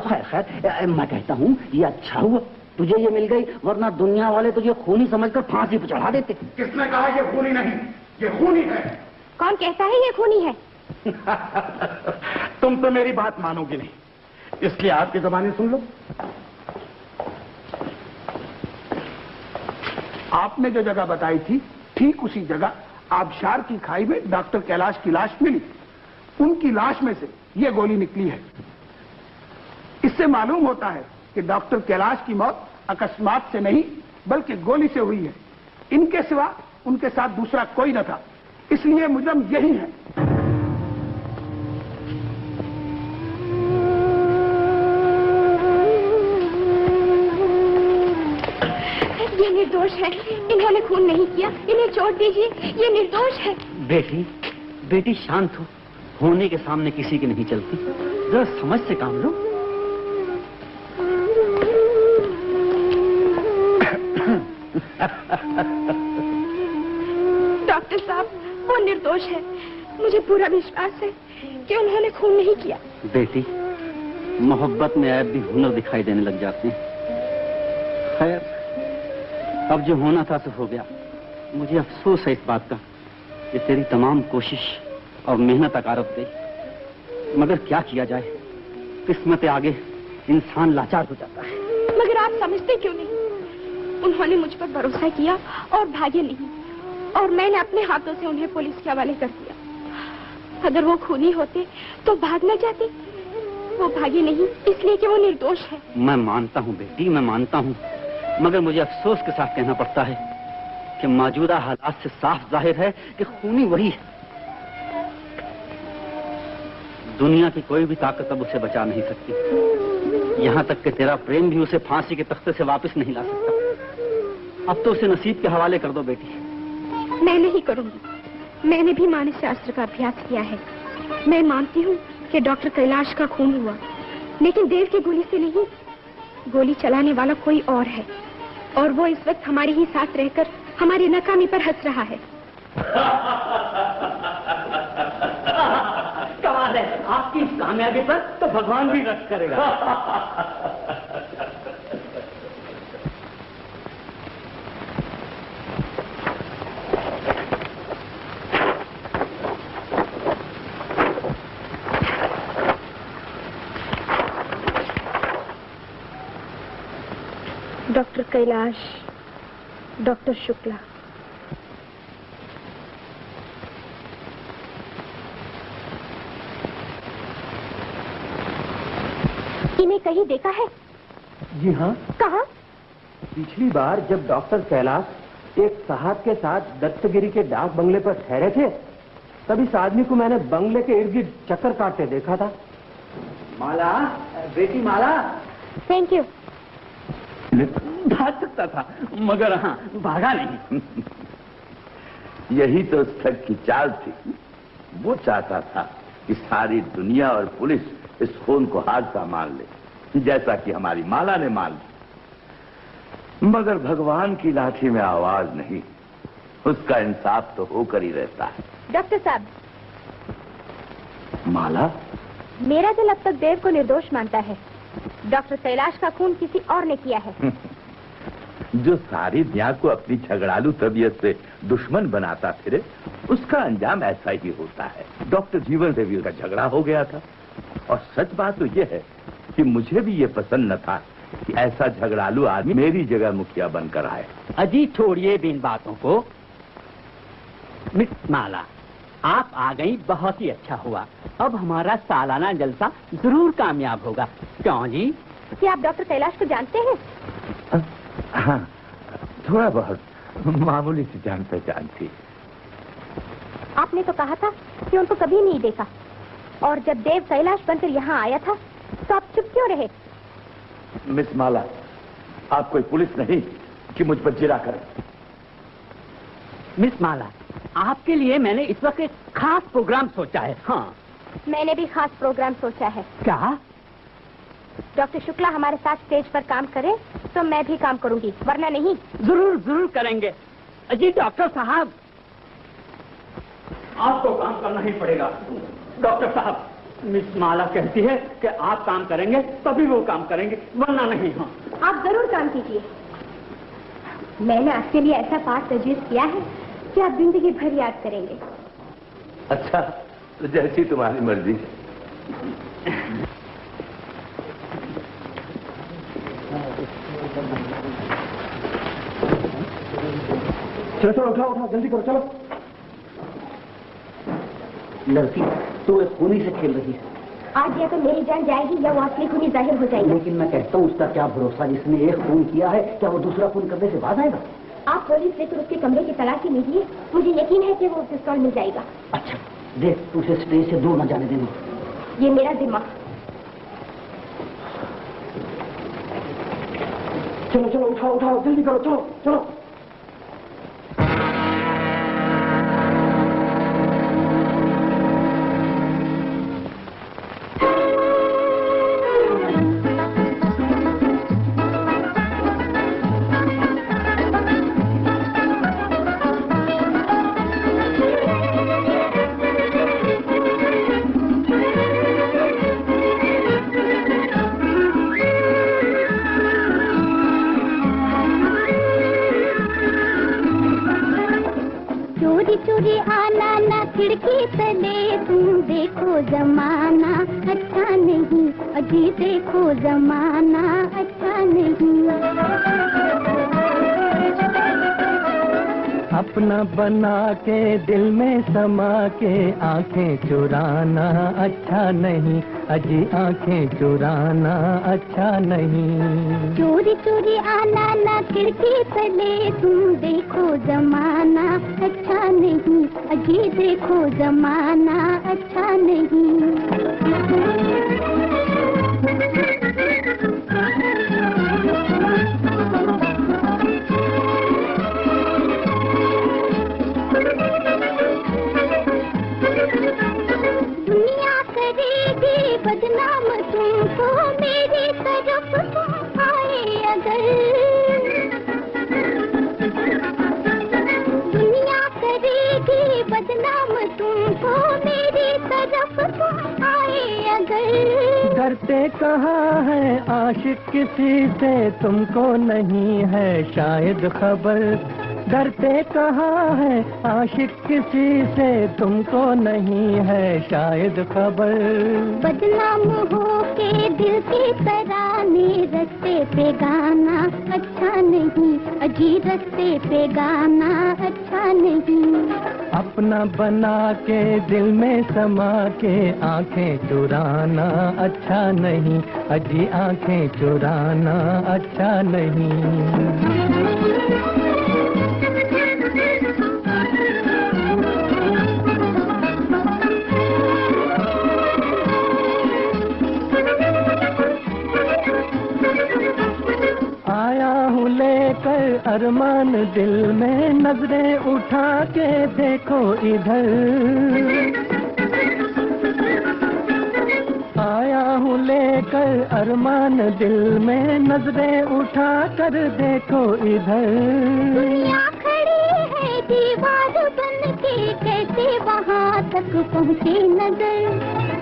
खैर खैर, मैं कहता हूँ ये अच्छा हुआ तुझे ये मिल गई, वरना दुनिया वाले तुझे खूनी समझकर फांसी पर चढ़ा देते। किसने कहा ये खूनी नहीं? ये खूनी है। कौन कहता है ये खूनी है? तुम तो मेरी बात मानोगे नहीं, इसलिए आपकी जबानी सुन लो। आपने जो जगह बताई थी, ठीक उसी जगह आबशार की खाई में डॉक्टर कैलाश की लाश मिली। उनकी लाश में से ये गोली निकली है। इससे मालूम होता है कि डॉक्टर कैलाश की मौत अकस्मात से नहीं बल्कि गोली से हुई है। इनके सिवा उनके साथ दूसरा कोई न था, इसलिए मुजरम यही है। ये निर्दोष है, इन्होंने खून नहीं किया, इन्हें छोड़ दीजिए, ये निर्दोष है। बेटी, बेटी शांत हो, होने के सामने किसी की नहीं चलती, जरा समझ से काम लो। डॉक्टर साहब, वो निर्दोष है, मुझे पूरा विश्वास है कि उन्होंने खून नहीं किया। बेटी, मोहब्बत में ऐब भी हुनर दिखाई देने लग जाते हैं। खैर, अब जो होना था तो हो गया। मुझे अफसोस है इस बात का कि तेरी तमाम कोशिश और मेहनत अकारत गई, मगर क्या किया जाए, किस्मत आगे इंसान लाचार हो जाता है। मगर आप समझते क्यों नहीं? उन्होंने मुझ पर भरोसा किया और भागे नहीं, और मैंने अपने हाथों से उन्हें पुलिस के हवाले कर दिया। अगर वो खूनी होते तो भाग न जाते, वो भागे नहीं इसलिए कि वो निर्दोष है। मैं मानता हूँ बेटी, मैं मानता हूँ, मगर मुझे अफसोस के साथ कहना पड़ता है कि मौजूदा हालात से साफ जाहिर है कि खूनी वही है। दुनिया की कोई भी ताकत अब उसे बचा नहीं सकती, यहाँ तक कि तेरा प्रेम भी उसे फांसी के तख्ते से वापस नहीं ला सकता। अब तो उसे नसीब के हवाले कर दो बेटी। मैं नहीं करूंगी, मैंने भी मानस शास्त्र का अभ्यास किया है। मैं मानती हूँ कि डॉक्टर कैलाश का खून हुआ, लेकिन देव की गोली से नहीं। गोली चलाने वाला कोई और है, और वो इस वक्त हमारे ही साथ रहकर हमारी नाकामी पर हंस रहा है। कमाल है, आपकी इस कामयाबी पर तो भगवान भी रस करेगा। Doctor Kailash, doctor Shukla. इन्हें कहीं देखा है? जी हाँ। कहाँ? पिछली बार जब डॉक्टर कैलाश एक साहब के साथ दत्तगिरी के डाक बंगले पर ठहरे थे, तब इस आदमी को मैंने बंगले के इर्द गिर्द चक्कर काटते देखा था। माला, बेटी माला। Thank you. भाग सकता था, मगर हाँ, भागा नहीं। यही तो उस ठग की चाल थी। वो चाहता था कि सारी दुनिया और पुलिस इस खून को हादसा मान ले, जैसा कि हमारी माला ने मान ली। मगर भगवान की लाठी में आवाज नहीं, उसका इंसाफ तो होकर ही रहता है। डॉक्टर साहब, माला, मेरा दिल अब तक देव को निर्दोष मानता है। डॉक्टर कैलाश का खून किसी और ने किया है। जो सारी दुनिया को अपनी झगड़ालू तबीयत से दुश्मन बनाता फिरे, उसका अंजाम ऐसा ही होता है। डॉक्टर जीवन से भी उसका झगड़ा हो गया था, और सच बात तो यह है कि मुझे भी ये पसंद न था कि ऐसा झगड़ालू आदमी मेरी जगह मुखिया बनकर आए। अजी छोड़िए इन बातों को। मिस माला, आप आ गई, बहुत ही अच्छा हुआ। अब हमारा सालाना जलसा जरूर कामयाब होगा, क्यों जी? क्या आप डॉक्टर कैलाश को जानते हैं? हाँ, थोड़ा बहुत मामूली सी जान पहचान थी। आपने तो कहा था कि उनको कभी नहीं देखा, और जब देव कैलाश बनकर यहाँ आया था तो आप चुप क्यों रहे? मिस माला, आप कोई पुलिस नहीं कि मुझ पर जिरा करें। मिस माला, आपके लिए मैंने इस वक्त एक खास प्रोग्राम सोचा है। हाँ, मैंने भी खास प्रोग्राम सोचा है। क्या? डॉक्टर शुक्ला हमारे साथ स्टेज पर काम करे तो मैं भी काम करूंगी, वरना नहीं। जरूर जरूर करेंगे। जी डॉक्टर साहब, आपको काम करना ही पड़ेगा। डॉक्टर साहब, मिस माला कहती है कि आप काम करेंगे तभी वो काम करेंगे, वरना नहीं। हाँ, आप जरूर काम कीजिए। मैंने आपके लिए ऐसा पाठ तजवीज किया है कि आप जिंदगी भर याद करेंगे। अच्छा, तो जैसी तुम्हारी मर्जी। चलो उठाओ, जल्दी करो, चलो। लड़की, तू एक खूनी से खेल रही है। आज या तो मेरी जान जाएगी या वो असली खूनी जाहिर हो जाएगी। लेकिन मैं कहता हूँ उसका क्या भरोसा, जिसने एक खून किया है क्या वो दूसरा खून करने से बाज आएगा? आप पुलिस लेकर उसके कमरे की तलाशी लीजिए, मुझे यकीन है कि वो पिस्तौल मिल जाएगा। अच्छा देख, तू उसे स्टेज से दूर न जाने देना। ये मेरा जिम्मा। चलो चलो, उठाओ उठाओ, जल्दी करो, चलो चलो। चोरी आना ना खिड़की तले, तुम देखो जमाना अच्छा नहीं, अजी देखो जमाना अच्छा नहीं। अपना बना के दिल में समा के आंखें चुराना अच्छा नहीं, अजी आंखें चुराना अच्छा नहीं। चोरी चोरी आना ना खिड़की तले, तुम देखो जमाना अच्छा नहीं, अजी देखो जमाना अच्छा नहीं। दुनिया करेगी बदनाम तुमको, मेरी तरफ तुम आए अगर। दुनिया करेगी बदनाम तुमको, मेरी तरफ तुम आए अगर। डरते कहाँ है आशिक किसी से, तुमको नहीं है शायद खबर। डरते कहाँ है आशिक किसी से, तुमको नहीं है शायद खबर। बदनाम हो के दिल की तराने, रस्ते पे गाना अच्छा नहीं, अजी रस्ते पे गाना अच्छा नहीं। अपना बना के दिल में समा के आंखें चुराना अच्छा नहीं, अजी आंखें चुराना अच्छा नहीं। आया हूँ लेकर अरमान दिल में, नजरें उठा के देखो इधर। आया हूँ लेकर अरमान दिल में, नजरें उठा कर देखो इधर। दुनिया खड़ी है दीवार बन के, कैसे वहाँ तक पहुँचे नजर।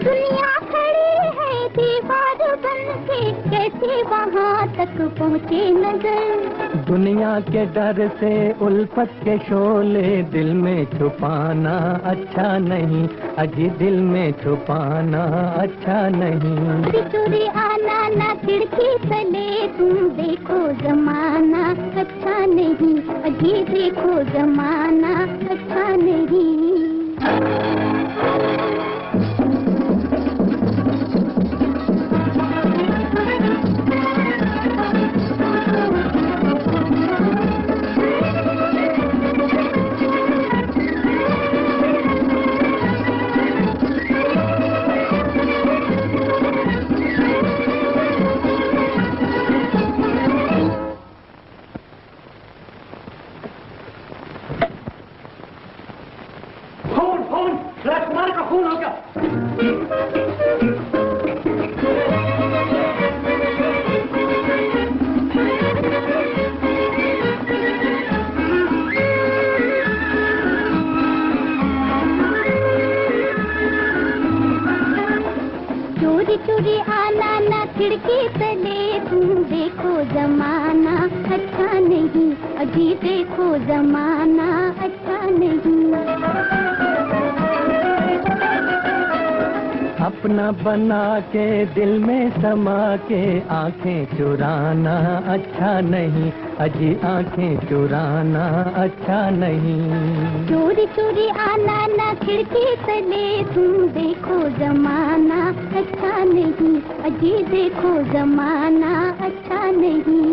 दुनिया खड़ी है दीवार बन के, कैसे वहाँ तक पहुँचे नजर। दुनिया के डर से उल्फत के शोले दिल में छुपाना अच्छा नहीं, अजी दिल में छुपाना अच्छा नहीं। चोरी आना ना खिड़की तले, तुम देखो जमाना अच्छा नहीं, अजी देखो जमाना अच्छा नहीं। राजकुमार का खून हो गया। चोरी चोरी आना ना खिड़की तले, तुम देखो जमाना अच्छा नहीं, अजी देखो जमाना अच्छा नहीं। अपना बना के दिल में समा के आंखें चुराना अच्छा नहीं, अजी आंखें चुराना अच्छा नहीं। चोरी चोरी आना ना खिड़की तले, तुम देखो जमाना अच्छा नहीं, अजी देखो जमाना अच्छा नहीं।